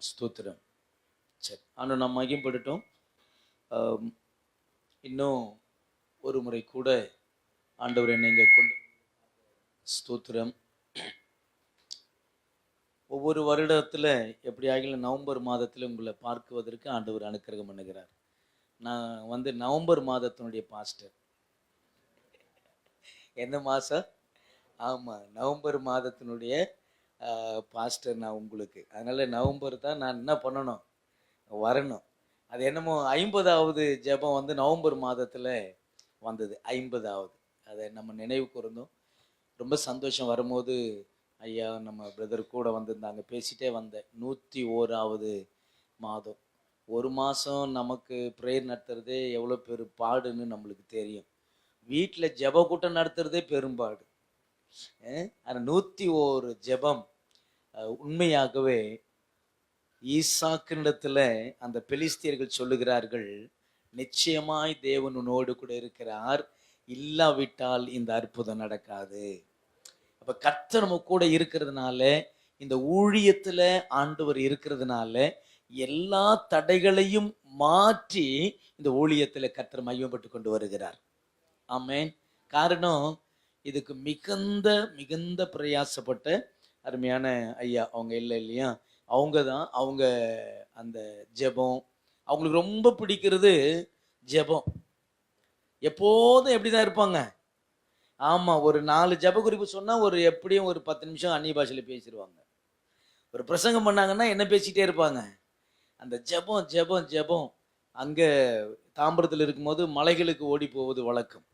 ஸ்தோத்திரம். சரி, ஆனால் நாம் மகிம்படட்டும். இன்னும் ஒரு முறை கூட ஆண்டவர் என்னை இங்கே கொண்டு ஸ்தோத்திரம். ஒவ்வொரு வருடத்தில் எப்படி ஆகிலும் நவம்பர் மாதத்தில் உங்களை பார்க்குவதற்கு ஆண்டவர் அனுக்கிரகம் பண்ணுகிறார். நான் நவம்பர் மாதத்தினுடைய பாஸ்டர். என்ன மாதம்? ஆமாம், நவம்பர் மாதத்தினுடைய பாஸ்டர் நான் உங்களுக்கு. அதனால் நவம்பர் தான் நான் என்ன பண்ணணும், வரணும். அது என்னமோ 50வது ஜெபம் நவம்பர் மாதத்தில் வந்தது. 50வது அதை நம்ம நினைவு கூர்ந்தோம். ரொம்ப சந்தோஷம். வரும்போது ஐயா நம்ம பிரதர் கூட வந்திருந்தாங்க, பேசிகிட்டே வந்தேன். 101வது மாதம். ஒரு மாதம் நமக்கு ப்ரேயர் நடத்துறதே எவ்வளோ பெரு பாடுன்னு நம்மளுக்கு தெரியும். வீட்டில் ஜெப கூட்டம் நடத்துறதே பெரும்பாடு. ஆனால் 101 ஜெபம் உண்மையாகவே ஈசாக்கினிடத்துல அந்த பெலிஸ்தியர்கள் சொல்லுகிறார்கள், நிச்சயமாய் தேவன் உன்னோடு கூட இருக்கிறார், இல்லாவிட்டால் இந்த அற்புதம் நடக்காது. அப்ப கர்த்தர் நம்ம கூட இருக்கிறதுனால, இந்த ஊழியத்துல ஆண்டவர் இருக்கிறதுனால எல்லா தடைகளையும் மாற்றி இந்த ஊழியத்துல கர்த்தர் மகிமைப்பட்டு கொண்டு வருகிறார். ஆமென். காரணம், இதுக்கு மிகுந்த மிகுந்த பிரயாசப்பட்ட அருமையான ஐயா அவங்க இல்லை இல்லையா, அவங்க தான். அவங்க அந்த ஜெபம் அவங்களுக்கு ரொம்ப பிடிக்கிறது. ஜெபம் எப்போதும் எப்படி தான் இருப்பாங்க. ஆமாம், ஒரு 4 ஜெப குறிப்பு சொன்னால் எப்படியும் ஒரு 10 நிமிஷம் அந்நிய பாஷையில் பேசிடுவாங்க. ஒரு பிரசங்கம் பண்ணாங்கன்னா என்ன பேசிகிட்டே இருப்பாங்க, அந்த ஜெபம் ஜெபம் ஜெபம். அங்கே தாம்பரத்தில் இருக்கும்போது மலைகளுக்கு ஓடி போவது வழக்கம்,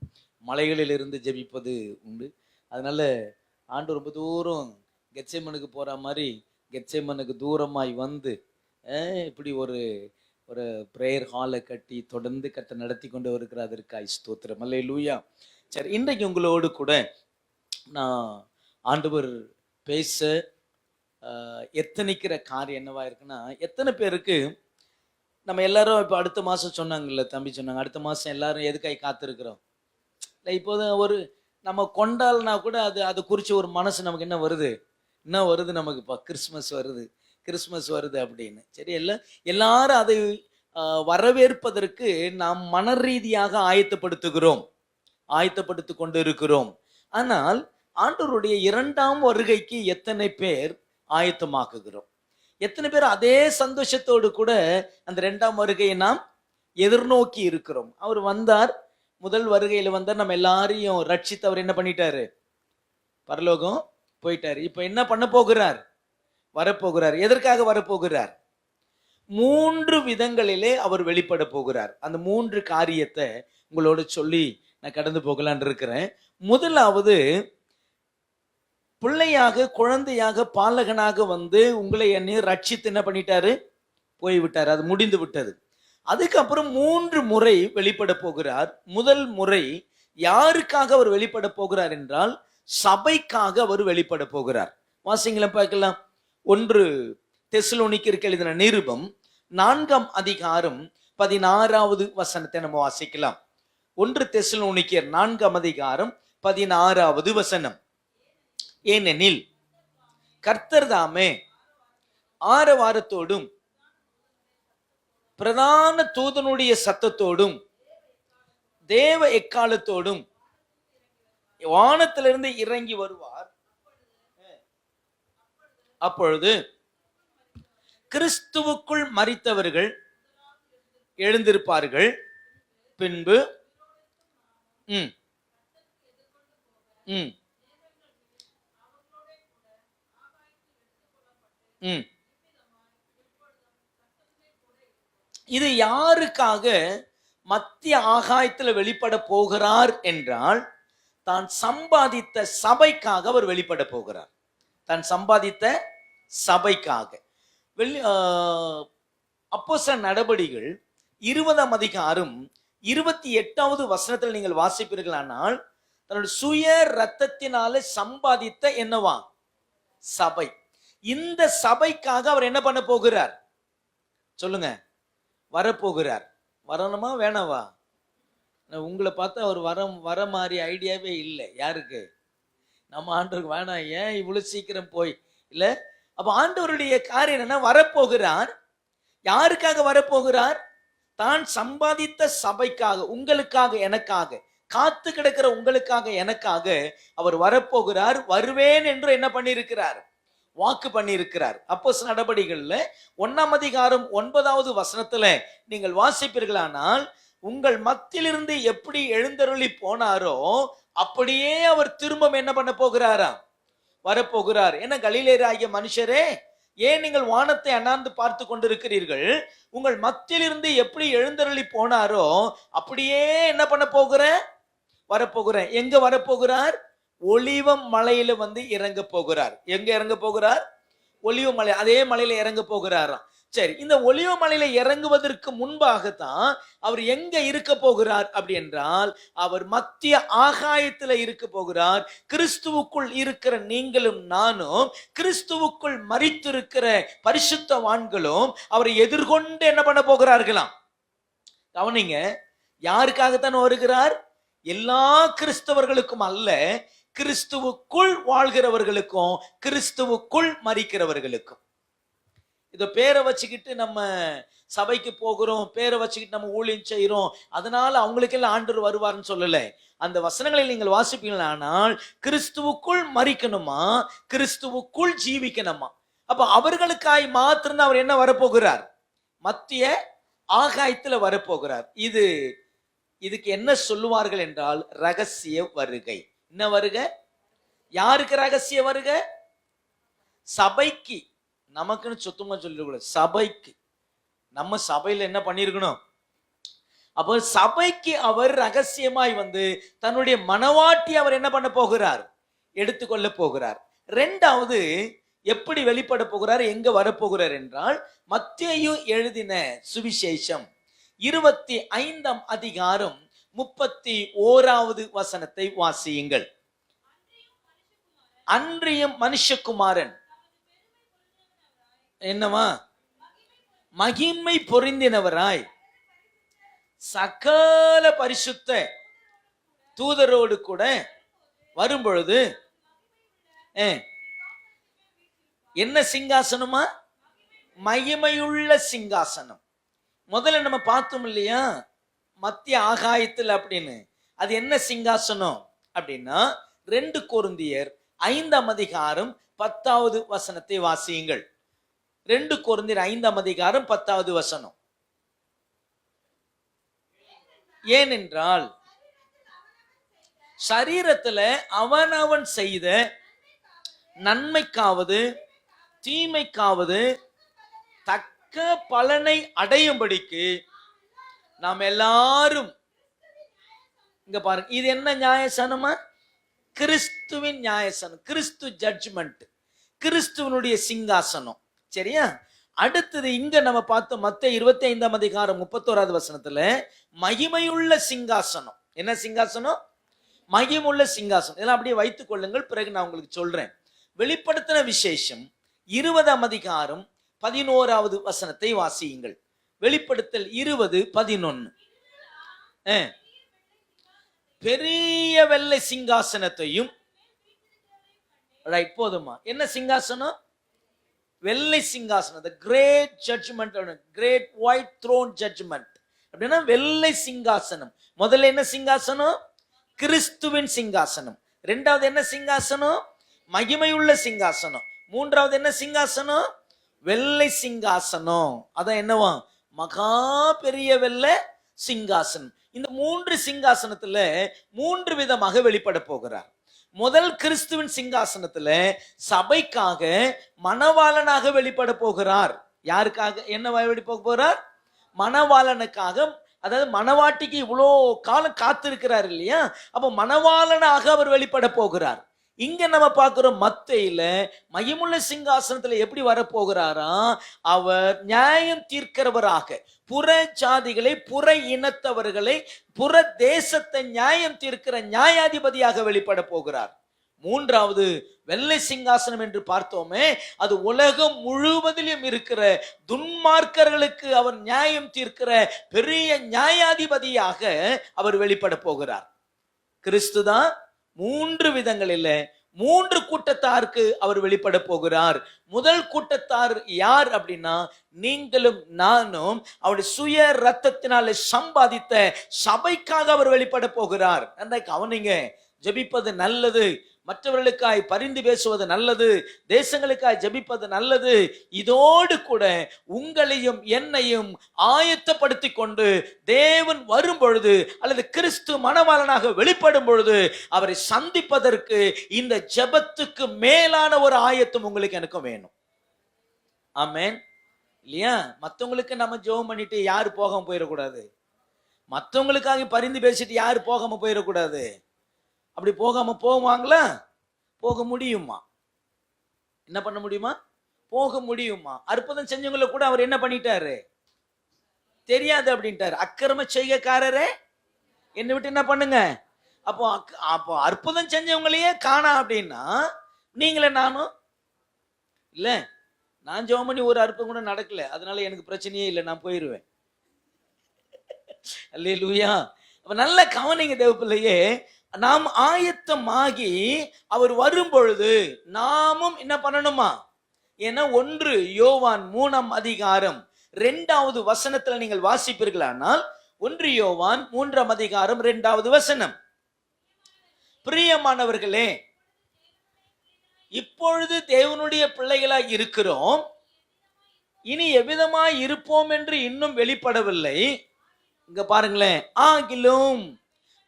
மலைகளிலிருந்து ஜெபிப்பது உண்டு. அதனால ஆண்டு ரொம்ப தூரம் கெத்சேமனுக்கு போகிற மாதிரி கெத்சேமனுக்கு தூரமாய் வந்து இப்படி ஒரு ஒரு ப்ரேயர் ஹாலை கட்டி தொடர்ந்து நடத்தி கொண்டு வருகிற அதற்காய் ஸ்தோத்திரம். அல்லேலூயா. சரி, இன்றைக்கு உங்களோடு கூட நான் ஆண்டவர் பேச எத்தனைக்கிற காரியம் என்னவா இருக்குன்னா, எத்தனை பேருக்கு நம்ம எல்லாரும் இப்போ அடுத்த மாதம் சொன்னாங்கல்ல, தம்பி சொன்னாங்க, அடுத்த மாதம் எல்லாரும் எதுக்காய் காத்திருக்கிறோம் இல்லை. இப்போது ஒரு நம்ம கொண்டால்னா கூட அது குறித்து ஒரு மனசு நமக்கு என்ன வருது நமக்கு. இப்போ கிறிஸ்மஸ் வருது அப்படின்னு. சரி, எல்லாரும் அதை வரவேற்பதற்கு நாம் மன ரீதியாக ஆயத்தப்படுத்தி கொண்டு இருக்கிறோம். ஆனால் ஆண்டவருடைய 2ஆம் வருகைக்கு எத்தனை பேர் ஆயத்தமாக்குகிறோம்? எத்தனை பேர் அதே சந்தோஷத்தோடு கூட அந்த 2ஆம் வருகையை நாம் எதிர்நோக்கி இருக்கிறோம்? அவர் வந்தார், முதல் வருகையில் வந்தார், நம்ம எல்லாரையும் ரட்சித்து அவர் என்ன பண்ணிட்டாரு, பரலோகம் போயிட்டாரு. இப்ப என்ன பண்ண போகிறார்? வரப்போகிறார். எதற்காக வரப்போகிறார்? 3 விதங்களிலே அவர் வெளிப்பட போகிறார். அந்த 3 காரியத்தை உங்களோட சொல்லி நான் கடந்து போகலான் இருக்கிறேன். முதலாவது, பிள்ளையாக குழந்தையாக பாலகனாக வந்து உங்களை என்னையும் ரட்சித்து என்ன பண்ணிட்டாரு, போய்விட்டார். அது முடிந்து விட்டது. அதுக்கப்புறம் 3 முறை வெளிப்பட போகிறார். முதல் முறை யாருக்காக அவர் வெளிப்பட போகிறார் என்றால், சபைக்காக அவர் வெளிப்பட போகிறார். வாசிங்கள பார்க்கலாம். 1 தெசலோனிக்கருக்கு எழுதின நிருபம் 4ஆம் அதிகாரம் 16வது வசனத்தை நம்ம வாசிக்கலாம். 1 தெசலோனிக்கர் 4ஆம் அதிகாரம் 16வது வசனம். ஏனெனில் கர்த்தர் தாமே ஆரவாரத்தோடும் பிரதான தூதனுடைய சத்தத்தோடும் தேவ எக்காலத்தோடும் வானத்திலிருந்து இறங்கி வருவார். அப்பொழுது கிறிஸ்துவுக்குள் மரித்தவர்கள் எழுந்திருப்பார்கள். பின்பு இது யாருக்காக மத்திய ஆகாயத்தில் வெளிப்பட போகிறார் என்றால், தான் சம்பாதித்த சபைக்காக அவர் வெளிப்பட போகிறார். தான் சம்பாதித்த சபைக்காக. அப்போஸ்தலர் நடபடிகள் 20ஆம் அதிகாரம் 28வது வசனத்தில் நீங்கள் வாசிப்பீர்களானால், தன்னுடைய சுய ரத்தத்தினால சம்பாதித்த என்னவா சபை. இந்த சபைக்காக அவர் என்ன பண்ண போகிறார் சொல்லுங்க? வரப்போகிறார். வரணுமா வேணவா? உங்களை பார்த்தா அவர் வர மாதிரி ஐடியாவே இல்லை. யாருக்கு? நம்ம ஆண்டவருக்கு வேணாம். ஏன் இவ்வளவு சீக்கிரம் போய் இல்லை, அப்ப ஆண்டவருடைய காரியம் என்னன்னா, வரப்போகிறார். யாருக்காக வரப்போகிறார்? தான் சம்பாதித்த சபைக்காக, உங்களுக்காக, எனக்காக, காத்து கிடக்கிற உங்களுக்காக, எனக்காக அவர் வரப்போகிறார். வருவேன் என்று என்ன பண்ணியிருக்கிறார்? வாக்கு பண்ணியிருக்கிறார். அப்போஸ்தலர் நடபடிகள்ல 1ஆம் அதிகாரம் 9வது வசனத்துல நீங்கள் வாசிப்பீர்களானால், உங்கள் மத்தியிலிருந்து எப்படி எழுந்தருளி போனாரோ அப்படியே அவர் திரும்ப என்ன பண்ண போகிறாராம்? வரப்போகிறார். என்ன கலிலேயராகிய மனுஷரே, ஏன் நீங்கள் வானத்தை அண்ணாந்து பார்த்து கொண்டிருக்கிறீர்கள்? உங்கள் மத்தியிலிருந்து எப்படி எழுந்தருளி போனாரோ அப்படியே என்ன பண்ண போகிறேன்? வரப்போகிறேன். எங்க வரப்போகிறார்? ஒலிவ மலையில இறங்க போகிறார். எங்க இறங்க போகிறார்? ஒலிவ மலை. அதே மலையில இறங்க போகிறாராம். சரி, இந்த ஒலிவ மலையில இறங்குவதற்கு முன்பாகத்தான் அவர் எங்க இருக்க போகிறார் அப்படி என்றால், அவர் மத்திய ஆகாயத்துல இருக்க போகிறார். கிறிஸ்துவுக்குள் இருக்கிற நீங்களும் நானும், கிறிஸ்துவுக்குள் மரித்திருக்கிற பரிசுத்தவான்களும் அவரை எதிர்கொண்டு என்ன பண்ண போகிறார்களாம்? கவனிங்க, யாருக்காகத்தான் வருகிறார்? எல்லா கிறிஸ்தவர்களுக்கும் அல்ல, கிறிஸ்துவுக்குள் வாழ்கிறவர்களுக்கும் கிறிஸ்துவுக்குள் மரிக்கிறவர்களுக்கும். இத பேரை வச்சுக்கிட்டு நம்ம சபைக்கு போகிறோம், பேரை வச்சுக்கிட்டு நம்ம ஊழியம் செய்யறோம், அதனால அவங்களுக்கெல்லாம் ஆண்டவர் வருவார்னு சொல்லல. அந்த வசனங்களை நீங்கள் வாசிப்பீங்களானால், கிறிஸ்துவுக்குள் மரிக்கணுமா, கிறிஸ்துவுக்குள் ஜீவிக்கணுமா? அப்ப அவர்களுக்காய் மாத்திரம் அவர் என்ன வரப்போகிறார்? மத்திய ஆகாயத்துல வரப்போகிறார். இதுக்கு என்ன சொல்லுவார்கள் என்றால், ரகசிய வருகை. என்ன வருகை? யாருக்கு ரகசிய வருகை? சபைக்கு. நமக்குன்னு சுத்தமா சொல்லிடக்கூடாது, சபைக்கு. நம்ம சபையில என்ன பண்ணிருக்கணும்? அப்போ சபைக்கு அவர் ரகசியமாய் தன்னுடைய மனவாட்டி அவர் என்ன பண்ண போகிறார்? எடுத்துக்கொள்ள போகிறார். இரண்டாவது, எப்படி வெளிப்பட போகிறார், எங்க வரப்போகிறார் என்றால், மத்தேயு எழுதின சுவிசேஷம் 25ஆம் அதிகாரம் 31வது வசனத்தை வாசியுங்கள். அன்றியும் மனுஷகுமாரன் என்னவா? மகிமை பொருந்தினவராய் சகல பரிசுத்த தூதரோடு கூட வரும்பொழுது என்ன சிங்காசனமா? மகிமையுள்ள சிங்காசனம். முதல்ல நம்ம பார்த்தோம் இல்லையா, மத்திய ஆகாயத்தில் அப்படின்னு. அது என்ன சிங்காசனம் அப்படின்னா, 2 கொரிந்தியர் 5ஆம் அதிகாரம் 10வது வசனத்தை வாசியுங்கள். 2 கொரிந்தியர் 5ஆம் அதிகாரம் 10வது வசனம். ஏனென்றால் சரீரத்துல அவனவன் செய்த நன்மைக்காவது தீமைக்காவது தக்க பலனை அடையும்படிக்கு நாம் எல்லாரும், இங்க பாருங்க, இது என்ன நியாயசனமா? கிறிஸ்துவின் நியாயசனம், கிறிஸ்து ஜட்ஜ்மெண்ட், கிறிஸ்துவனுடைய சிங்காசனம். சரியா? அடுத்தது இங்க நம்ம பார்த்தோம், மத்தேயு 25ஆம் அதிகாரம் 31வது வசனத்துல மகிமையுள்ள சிங்காசனம். என்ன சிங்காசனம்? மகிமுள்ள சிங்காசனம். இதெல்லாம் அப்படியே வைத்துக் கொள்ளுங்கள், பிறகு நான் உங்களுக்கு சொல்றேன். வெளிப்படுத்தின விசேஷம் 20ஆம் அதிகாரம் 11வது வசனத்தை வாசியுங்கள். வெளிப்படுத்தல் 20:11. பெரிய வெள்ளை சிங்காசனத்தையும், ரைட், போதுமா? என்ன சிங்காசனம்? வெள்ளை சிங்காசனம். the great judgment, great white throne judgment அப்படின்னா வெள்ளை சிங்காசனம். முதல்ல என்ன சிங்காசனம்? கிறிஸ்துவின் சிங்காசனம். இரண்டாவது என்ன சிங்காசனம்? மகிமையுள்ள சிங்காசனம். மூன்றாவது என்ன சிங்காசனம்? வெள்ளை சிங்காசனம். அதான் என்னவா? மகா பெரிய வெள்ளை சிங்காசனம். இந்த 3 சிங்காசனத்துல 3 விதமாக வெளிப்பட போகிறார். முதல் கிறிஸ்துவின் சிங்காசனத்துல சபைக்காக மணவாளனாக வெளிப்பட போகிறார். யாருக்காக? என்ன வெளிப்பட போகிறார்? மணவாளனுக்காக. அதாவது மணவாட்டிக்கு இவ்வளோ காலம் காத்திருக்கிறார் இல்லையா, அப்போ மணவாளனாக அவர் வெளிப்பட போகிறார். இங்க நம்ம பார்க்கிறோம், மத்தேயுல மகிமுள்ள சிங்காசனத்துல எப்படி வரப்போகிறாரா? அவர் நியாயம் தீர்க்கிறவராக புற ஜாதிகளை, புற இனத்தவர்களை, புற தேசத்தை நியாயம் தீர்க்கிற நியாயாதிபதியாக வெளிப்பட போகிறார். மூன்றாவது வெள்ளை சிங்காசனம் என்று பார்த்தோமே, அது உலகம் முழுவதிலும் இருக்கிற துன்மார்க்கர்களுக்கு அவர் நியாயம் தீர்க்கிற பெரிய நியாயாதிபதியாக அவர் வெளிப்பட போகிறார். கிறிஸ்து தான் 3 விதங்களில் 3 கூட்டத்தாருக்கு அவர் வெளிப்பட போகிறார். முதல் கூட்டத்தார் யார் அப்படின்னா, நீங்களும் நானும் அவருடைய சுய ரத்தத்தினால சம்பாதித்த சபைக்காக அவர் வெளிப்பட போகிறார். கவனிங்க, ஜெபிப்பது நல்லது, மற்றவர்களுக்காய் பரிந்து பேசுவது நல்லது, தேசங்களுக்காய் ஜெபிப்பது நல்லது. இதோடு கூட உங்களையும் என்னையும் ஆயத்தப்படுத்தி கொண்டு தேவன் வரும் பொழுது அல்லது கிறிஸ்து மணவாளனாக வெளிப்படும் பொழுது அவரை சந்திப்பதற்கு இந்த ஜெபத்துக்கு மேலான ஒரு ஆயத்தம் உங்களுக்கு எனக்கும் வேணும். ஆமென் இல்லையா? மற்றவங்களுக்கு நம்ம ஜெபம் பண்ணிட்டு யாரு போகாம போயிடக்கூடாது. மற்றவங்களுக்காக பரிந்து பேசிட்டு யாரு போகாம போயிடக்கூடாது. அப்படி போகாம போவாங்களா? போக முடியுமா? என்ன பண்ண முடியுமா? போக முடியுமா? அற்புதம் செஞ்சவங்கள கூட அவர் என்ன பண்ணிட்டாரு? தெரியாது அப்படின்ட்டாரு. அக்கிரம செய்கைக்காரரே என்னை விட்டு என்ன பண்ணுங்க. அப்போ அற்புதம் செஞ்சவங்களையே காணா அப்படின்னா நீங்களே நானும் இல்ல. நான் ஜெபம் பண்ணி ஒரு அற்புதம் கூட நடக்கல, அதனால எனக்கு பிரச்சனையே இல்லை, நான் போயிருவேன். அல்லேலூயா. அப்ப நல்ல கவனிங்க தேவ பிள்ளையே, நாம் ஆயத்தமாகி அவர் வரும் பொழுது நாமும் என்ன பண்ணணுமா? ஏன்னா 1 யோவான் 3ஆம் அதிகாரம் 2வது வசனத்துல நீங்கள் வாசிப்பீர்களானால், 1 யோவான் 3ஆம் அதிகாரம் 2வது வசனம், பிரியமானவர்களே, இப்பொழுது தேவனுடைய பிள்ளைகளாய் இருக்கிறோம், இனி எவ்விதமாய் இருப்போம் என்று இன்னும் வெளிப்படவில்லை. இங்க பாருங்களேன், ஆகிலும்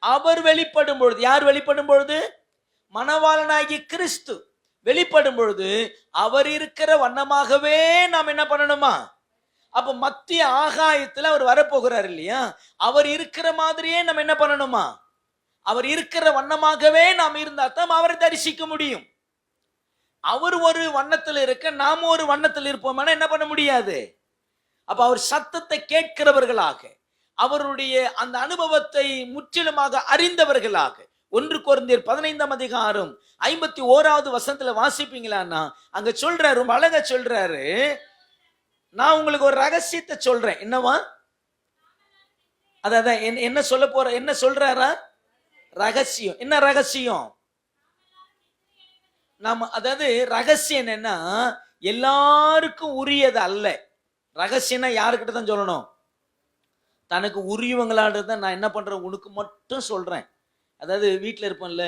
அவர் வெளிப்படும் பொழுது, யார் வெளிப்படும் பொழுது? மணவாளனாகி கிறிஸ்து வெளிப்படும் பொழுது அவர் இருக்கிற வண்ணமாகவே நாம் என்ன பண்ணணுமா? அப்ப மத்திய ஆகாயத்துல அவர் வரப்போகிறார் இல்லையா? அவர் இருக்கிற மாதிரியே நம்ம என்ன பண்ணணுமா? அவர் இருக்கிற வண்ணமாகவே நாம் இருந்தா தான் அவரை தரிசிக்க முடியும். அவர் ஒரு வண்ணத்தில் இருக்க நாம் ஒரு வண்ணத்தில் இருப்போம், என்ன பண்ண முடியாது. அப்ப அவர் சத்தத்தை கேட்கிறவர்களாக, அவருடைய அந்த அனுபவத்தை முற்றிலுமாக அறிந்தவர்களாக, 1 கொரிந்தியர் 15ஆம் அதிகாரம் 51வது வசனத்துல வாசிப்பீங்களான்னா அங்க சொல்றாரு, ரொம்ப அழகா சொல்றாரு, நான் உங்களுக்கு ஒரு ரகசியத்தை சொல்றேன். என்னவா? அதான் என்ன சொல்ல போற, என்ன சொல்றாரா? ரகசியம். என்ன ரகசியம்? நாம அதாவது ரகசியம் என்னன்னா எல்லாருக்கும் உரியது அல்ல. ரகசியம்னா யாருக்கிட்ட தான் சொல்லணும்? தனக்கு உரியவங்களான்றத நான் என்ன பண்றேன், உனக்கு மட்டும் சொல்றேன். அதாவது வீட்டில் இருப்பேன்ல,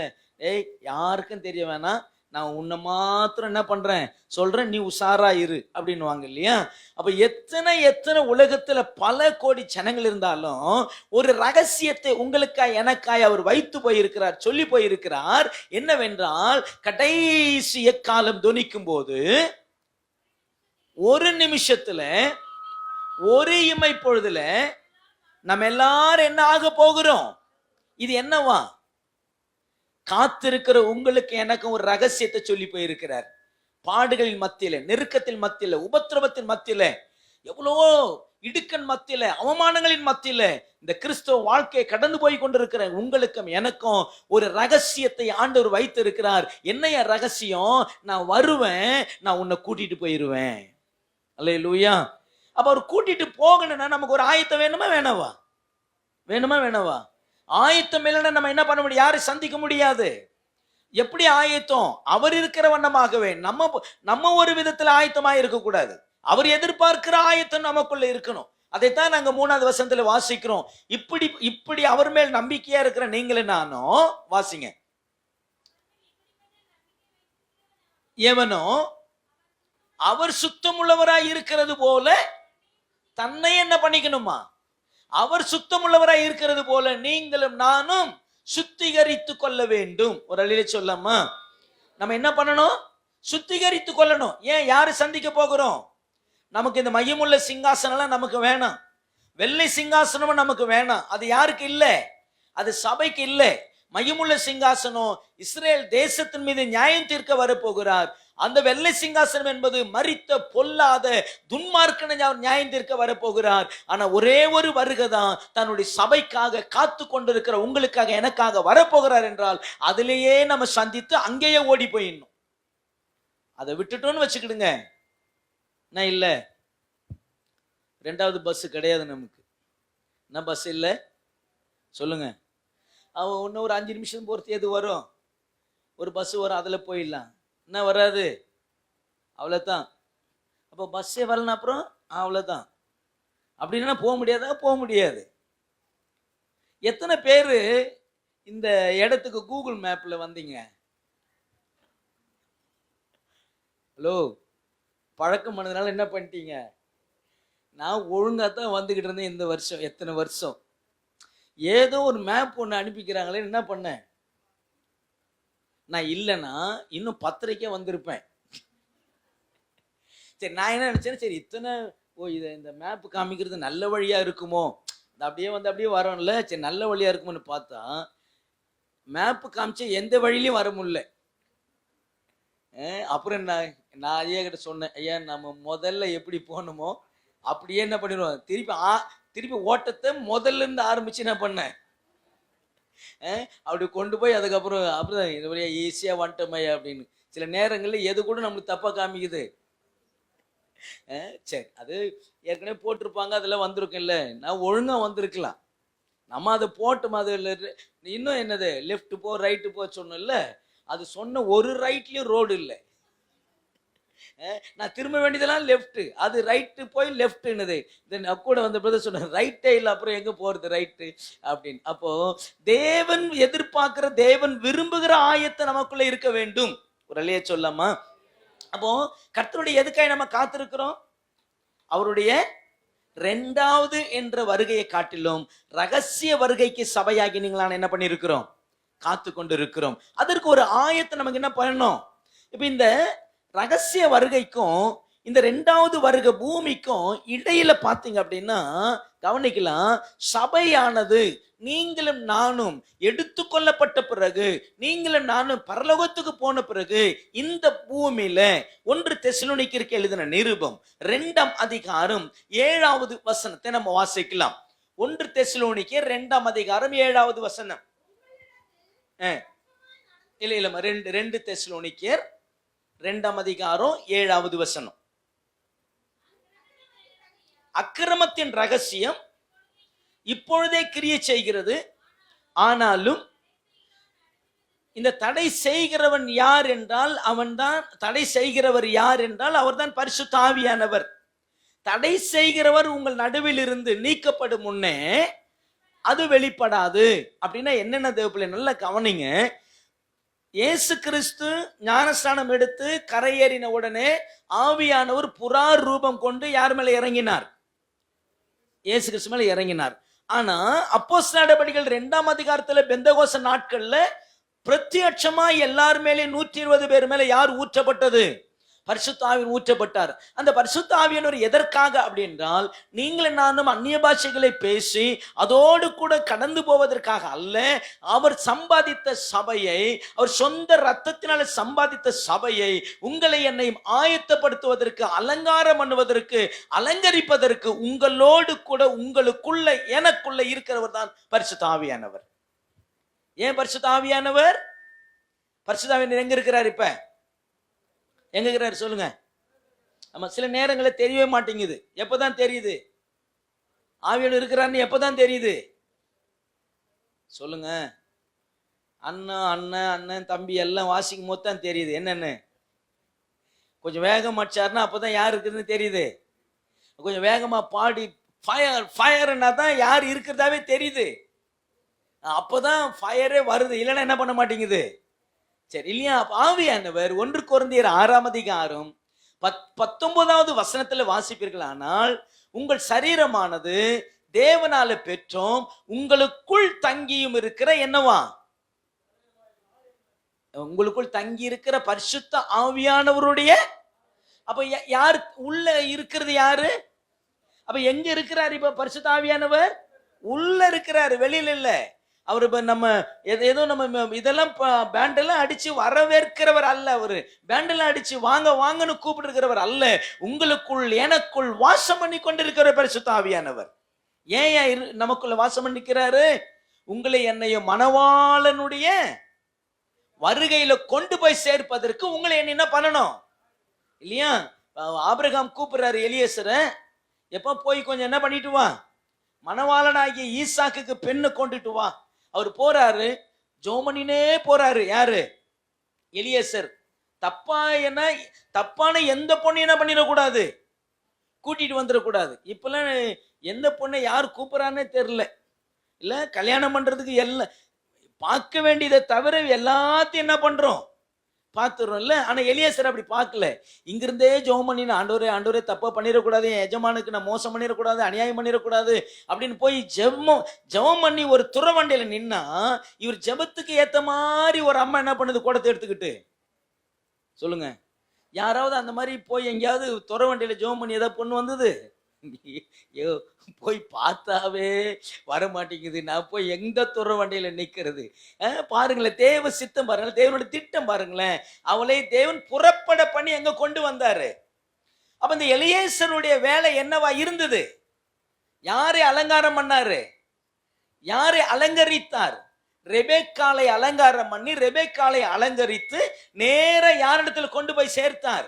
யாருக்கும் தெரிய வேணாம், நான் உன்னை மாத்திரம் என்ன பண்றேன் சொல்றேன், நீ உஷாரா இரு அப்படின்னு வாங்க இல்லையா? அப்ப எத்தனை உலகத்துல பல கோடி ஜனங்கள் இருந்தாலும் ஒரு ரகசியத்தை உங்களுக்காய் எனக்காய் அவர் வைத்து போயிருக்கிறார், சொல்லி போயிருக்கிறார். என்னவென்றால், கடைசி எக்காலம் தொனிக்கும் போது ஒரு நிமிஷத்துல, ஒரு இமை பொழுதுல நம்ம எல்லாரும் என்ன ஆக போகிறோம்? இது என்னவா? காத்திருக்கிற உங்களுக்கு எனக்கும் ஒரு ரகசியத்தை சொல்லி போயிருக்கிறார். பாடுகளின் மத்தியில, நெருக்கத்தின் மத்தியில, உபத்திரவத்தின் மத்தியில, எவ்வளவோ இடுக்கன் மத்தியில, அவமானங்களின் மத்தியில இந்த கிறிஸ்தவ வாழ்க்கையை கடந்து போய் கொண்டிருக்கிற உங்களுக்கும் எனக்கும் ஒரு ரகசியத்தை ஆண்டவர் வைத்து இருக்கிறார். என்னைய ரகசியம்? நான் வருவேன், நான் உன்னை கூட்டிட்டு போயிருவேன். அல்லேலூயா. அப்ப அவர் கூட்டிட்டு போகணும்னா நமக்கு ஒரு ஆயத்தம் வேணுமா வேணவா? வேணுமா வேணவா? ஆயத்தம் இல்லைன்னா நம்ம என்ன பண்ண முடியும்? யாரை சந்திக்க முடியாது. எப்படி ஆயத்தம்? அவர் இருக்கிற வண்ணமாகவே நம்ம ஒரு விதத்துல ஆயத்தமாக இருக்கக்கூடாது. அவர் எதிர்பார்க்கிற ஆயத்தம் நமக்குள்ள இருக்கணும். அதைத்தான் நாங்க 3வது வசனத்துல வாசிக்கிறோம். இப்படி அவர் மேல் நம்பிக்கையா இருக்கிற நீங்களும் நானும் வாசிங்க. எவனோ அவர் சுத்தமுள்ளவராய் இருக்கிறது போல தன்னை என்ன பண்ணிக்கணுமா? அவர் சுத்தமுள்ளவராய் இருக்கிறது போல நீங்களும் நானும் சுத்திகரித்து கொள்ள வேண்டும். ஒரு அழில சொல்லாமா? நம்ம என்ன பண்ணணும்? சுத்திகரித்து கொள்ளணும். ஏன்? யாரு சந்திக்க போகிறோம்? நமக்கு இந்த மையமுள்ள சிங்காசனம் நமக்கு வேணாம், வெள்ளை சிங்காசனமும் நமக்கு வேணாம். அது யாருக்கு இல்லை? அது சபைக்கு இல்லை. மையமுள்ள சிங்காசனம் இஸ்ரேல் தேசத்தின் மீது நியாயம் தீர்க்க வரப்போகிறார். அந்த வெள்ளை சிங்காசனம் என்பது மரித்த பொல்லாத துன்மார்க்கனை நியாயம் தீர்க்க வரப்போகிறார். ஆனா ஒரே ஒரு வருகைதான் தன்னுடைய சபைக்காக காத்து கொண்டிருக்கிற உங்களுக்காக எனக்காக வரப்போகிறார் என்றால் அதிலேயே நம்ம சந்தித்து அங்கேயே ஓடி போயிடணும். அதை விட்டுட்டோன்னு வச்சுக்கிடுங்க, நான் இல்லை, 2வது பஸ் கிடையாது நமக்கு. என்ன பஸ் இல்லை சொல்லுங்க? அவன் இன்னும் ஒரு 5 நிமிஷம் பொறுத்து எது வரும்? ஒரு பஸ் வரும், அதுல போயிடலாம். என்ன வராது, அவ்வளவுதான். அப்போ பஸ்ஸே வரலன்னா அப்புறம் அவ்வளவுதான். அப்படின்னா போக முடியாதா? போக முடியாது. எத்தனை பேரு இந்த இடத்துக்கு கூகுள் மேப்ல வந்தீங்க? ஹலோ, பழக்கம் பண்ணதுனால என்ன பண்ணிட்டீங்க? நான் ஒழுங்கா தான் வந்துகிட்டு இருந்தேன் இந்த வருஷம், எத்தனை வருஷம். ஏதோ ஒரு மேப் ஒன்று அனுப்பிக்கிறாங்களே, என்ன பண்ணேன்? நான் இல்லைன்னா இன்னும் 10:30 வந்திருப்பேன். சரி, நான் என்ன நினைச்சேன், சரி இத்தனை இந்த மேப் காமிக்கிறது நல்ல வழியா இருக்குமோ, அப்படியே வந்து அப்படியே வரோம்ல, சரி நல்ல வழியா இருக்குமோன்னு பார்த்தா மேப் காமிச்சு எந்த வழியிலையும் வர முடியல. அப்புறம் நான் ஐயா கிட்ட சொன்னேன், ஐயா நம்ம முதல்ல எப்படி போகணுமோ அப்படியே என்ன பண்ணிடுவோம், திருப்பி ஓட்டத்தை முதல்ல இருந்து ஆரம்பிச்சு என்ன பண்ணேன், அப்படி கொண்டு போய் அப்புறம் இந்த வழியா ஈஸியா வந்துட்டோமையா அப்படின்னு. சில நேரங்கள்ல எது கூட நம்மளுக்கு தப்பா காமிக்குது. சரி, அது ஏற்கனவே போட்டிருப்பாங்க, அதில் வந்திருக்குல்ல, நான் ஒழுங்கா வந்திருக்கலாம். நம்ம அதை போட்டோம், அது இன்னும் என்னது லெஃப்ட் போ ரைட்டு போ சொன்னோம்ல, அது சொன்ன ஒரு ரைட்லயும் ரோடு இல்லை. நான் திரும்ப வேண்டியதெல்லாம் லெஃப்ட், அது ரைட்டு போய் லெஃப்ட்னுது. கூட வந்த பிரதர் சொன்ன ரைட்டே இல்லை, அப்புறம் எங்க போறது ரைட்டு அப்படின்னு. அப்போ தேவன் எதிர்பார்க்கிற, தேவன் விரும்புகிற ஆயத்தை நமக்குள்ள இருக்க வேண்டும். ஒரு அலைய சொல்லாமா? அப்போ கர்த்தருடைய எதுக்காக நம்ம காத்திருக்கிறோம்? அவருடைய 2வது என்ற வருகையை காட்டிலும் ரகசிய வருகைக்கு சபையாகி நீங்களான என்ன பண்ணிருக்கிறோம், காத்து கொண்டு இருக்கிறோம். அதற்கு ஒரு ஆயத்தை நமக்கு என்ன பண்ணணும்? இப்ப இந்த ரகசிய வருகைக்கும் இந்த 2வது வருகை பூமிக்கும் இடையில பாத்தீங்க அப்படின்னா கவனிக்கலாம், சபையானது நீங்களும் நானும் எடுத்துக்கொள்ளப்பட்ட பிறகு, நீங்களும் நானும் பரலோகத்துக்கு போன பிறகு, இந்த பூமியில 1 தெசலோனிக்கருக்கு எழுதின நிருபம் 2ஆம் அதிகாரம் 7வது வசனத்தை நம்ம வாசிக்கலாம். 1 தெசலோனிக்கர் 2ஆம் அதிகாரம் 7வது வசனம். இல்ல 2 தெசலோனிக்கர் 2ஆம் அதிகாரம் 7வது வசனம். அக்கிரமத்தின் ரகசியம் இப்பொழுதே கிரியை செய்கிறது, ஆனாலும் இந்த தடை செய்கிறவன் யார் என்றால் அவன்தான், தடை செய்கிறவர் யார் என்றால் அவர்தான் பரிசுத்த ஆவியானவர். தடை செய்கிறவர் உங்கள் நடுவில் இருந்து நீக்கப்படும் முன்னே அது வெளிப்படாது. அப்படின்னா என்னென்ன தேவப்பிள்ளை நல்லா கவனிங்க. இயேசு கிறிஸ்து ஞானஸ்தானம் எடுத்து கரையேறின உடனே ஆவியானவர் புறா ரூபம் கொண்டு யார் மேல இறங்கினார்? இயேசு கிறிஸ்து மேல இறங்கினார். ஆனா அப்போஸ்தலர் நடபடிகள் 2ஆம் அதிகாரத்துல பெந்தகோஸ்து நாட்கள்ல பிரத்யட்சமா எல்லார் மேலே 120 பேர் மேல யார் ஊற்றப்பட்டது? பரிசுத்த ஆவியானவர் ஊற்றப்பட்டார். அந்த பரிசுத்த ஆவியானவர் எதற்காக அப்படின்றால், நீங்களும் நானும் அந்நிய பாஷைகளை பேசி அதோடு கூட கடந்து போவதற்காக அல்ல. அவர் சம்பாதித்த சபையை, அவர் சொந்த ரத்தத்தினால சம்பாதித்த சபையை உங்களை என்னையும் ஆயத்தப்படுத்துவதற்கு, அலங்காரம் பண்ணுவதற்கு, அலங்கரிப்பதற்கு, உங்களோடு கூட உங்களுக்குள்ள எனக்குள்ள இருக்கிறவர் தான் பரிசுத்த ஆவியானவர். ஏன் பரிசுத்த ஆவியானவர்? பரிசுத்த ஆவியானவர் எங்க இருக்கிறார்? இப்ப எங்க இருக்கிறாரு சொல்லுங்க. ஆமா, சில நேரங்களில் தெரியவே மாட்டேங்குது. எப்பதான் தெரியுது ஆவியானவர் இருக்கிறான்னு? எப்பதான் தெரியுது சொல்லுங்க. அண்ணன் தம்பி எல்லாம் வாசிக்கும் போது தான் தெரியுது என்னன்னு. கொஞ்சம் வேகம் அடிச்சாருன்னா அப்பதான் யார் இருக்குதுன்னு தெரியுது. கொஞ்சம் வேகமா பாடி ஃபயர் ஃபயர்னா தான் யார் இருக்கிறதாவே தெரியுது. அப்பதான் ஃபயரே வருது, இல்லைன்னா என்ன பண்ண மாட்டேங்குது. சரி இல்லையா? ஆவியானவர் 1 கொரிந்தியர் 6ஆம் அதிகாரம் 19வது வசனத்துல வாசிப்பீர்கள். ஆனால் உங்கள் சரீரமானது தேவனால பெற்றோம், உங்களுக்குள் தங்கியும் இருக்கிற என்னவா? உங்களுக்குள் தங்கி இருக்கிற பரிசுத்த ஆவியானவருடைய. அப்ப யார் உள்ள இருக்கிறது? யாரு? அப்ப எங்க இருக்கிறார் இப்ப பரிசுத்த ஆவியானவர்? உள்ள இருக்கிறாரு, வெளியில இல்ல. அவர் நம்ம ஏதோ நம்ம இதெல்லாம் பேண்டெல்லாம் அடிச்சு வரவேற்கிறவர் அல்ல. அவரு பேண்டெல்லாம் அடிச்சு வாங்க வாங்கன்னு கூப்பிட்டு அல்ல. உங்களுக்குள் எனக்குள் வாசம் பண்ணி கொண்டிருக்கிற பரிசுத்த ஆவியானவர். ஏன் நமக்குள்ள வாசம் பண்ணிக்கிறாரு? உங்களை என்னையும் மணவாளனுடைய வருகையில கொண்டு போய் சேர்ப்பதற்கு உங்களை என்ன பண்ணணும் இல்லையா? ஆபிரகாம் கூப்பிடுறாரு எலியேசரை, எப்ப போய் கொஞ்சம் என்ன பண்ணிட்டு வா, மணவாளனாகிய ஈசாக்குக்கு பெண்ணு கொண்டுட்டு வா. அவர் போறாரு, ஜோமனினே போறாரு. யாரு? எலியேசர் தப்பான எந்த பொண்ணு என்ன பண்ணிடக்கூடாது, கூட்டிட்டு வந்துடக்கூடாது. இப்பெல்லாம் எந்த பொண்ணை யார் கூப்பிடறானே தெரியல. இல்ல கல்யாணம் பண்றதுக்கு எல்லாம் பார்க்க வேண்டியதை தவிர எல்லாத்தையும் என்ன பண்றோம், பார்த்துடுறோம் இல்ல. ஆனா எலியேசர் அப்படி பார்க்கல. இங்கிருந்தே ஜெபம் பண்ணின, ஆண்டவரே தப்பா பண்ணிடக்கூடாது, என் எஜமானுக்கு நான் மோசம் பண்ணிடக்கூடாது, அநியாயம் பண்ணிடக்கூடாது அப்படின்னு போய் ஜெபம் பண்ணி ஒரு துறவண்டையில நின்னா, இவர் ஜெபத்துக்கு ஏத்த மாதிரி ஒரு அம்மா என்ன பண்ணுது, குடத்தை எடுத்துக்கிட்டு. சொல்லுங்க, யாராவது அந்த மாதிரி போய் எங்கேயாவது துறவண்டையில ஜெபம் பண்ணி ஏதாவது பொண்ணு வந்தது? போய் பார்த்தாவே வர மாட்டேங்குது, நான் போய் எங்க துறவண்டையில நிக்கிறது? பாருங்களேன், தேவ சித்தம் பாருங்களேன், தேவனோட திட்டம் பாருங்களேன். அவளை தேவன் புறப்பட பண்ணி எங்க கொண்டு வந்தாரு. அப்ப இந்த எலியேசருடைய வேலை என்னவா இருந்தது? யாரை அலங்காரம் பண்ணாரு, யாரை அலங்கரித்தார்? ரெபெக்காளை அலங்காரம் பண்ணி, ரெபெக்காளை அலங்கரித்து நேர யாரிடத்துல கொண்டு போய் சேர்த்தார்?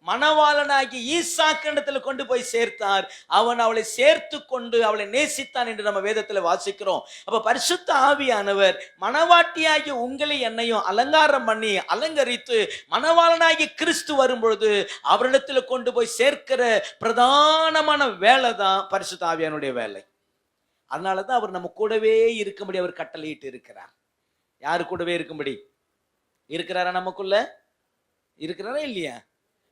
மணவாளனாகி ஈசாக்கிடத்துல கொண்டு போய் சேர்த்தார். அவன் அவளை சேர்த்து கொண்டு அவளை நேசித்தான் என்று நம்ம வேதத்துல வாசிக்கிறோம். அப்ப பரிசுத்த ஆவியானவர் மணவாட்டியாகி உங்களை என்னையும் அலங்காரம் பண்ணி அலங்கரித்து மணவாளனாகி கிறிஸ்து வரும் பொழுது அவரிடத்துல கொண்டு போய் சேர்க்கிற பிரதானமான வேலை தான் பரிசுத்த ஆவியானுடைய வேலை. அதனாலதான் அவர் நம்ம கூடவே இருக்கும்படி அவர் கட்டளையிட்டு இருக்கிறார். யாரு கூடவே இருக்கும்படி இருக்கிறாரா? நமக்குள்ள இருக்கிறாரா இல்லையா?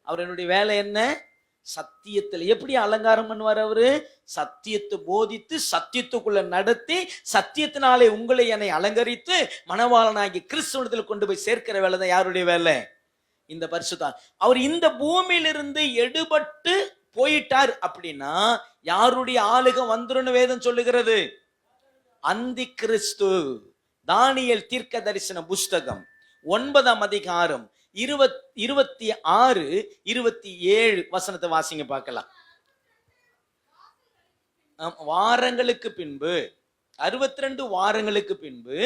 அவர் என்னுடைய வேலை என்ன? சத்தியத்தில் எப்படி அலங்காரம் பண்ணுவார்? அவரு சத்தியத்தை போதித்து சத்தியத்துக்குள்ள நடத்தி சத்தியத்தினாலே உங்களை என்னை அலங்கரித்து மணவாளனாகி கிறிஸ்துவத்தில் கொண்டு போய் சேர்க்கிற வேலை தான் யாருடைய வேலை? இந்த பரிசுத்தம். அவர் இந்த பூமியிலிருந்து எடுபட்டு போயிட்டார் அப்படின்னா யாருடைய ஆளுகம் வந்துருன்னு வேதம் சொல்லுகிறது? அந்தி கிறிஸ்து. தானியேல் தீர்க்க தரிசன புஸ்தகம் 9ஆம் அதிகாரம் 26, 27 வசனத்தை வாசிங்க பார்க்கலாம். வாரங்களுக்கு பின்பு, 62 வாரங்களுக்கு பின்பு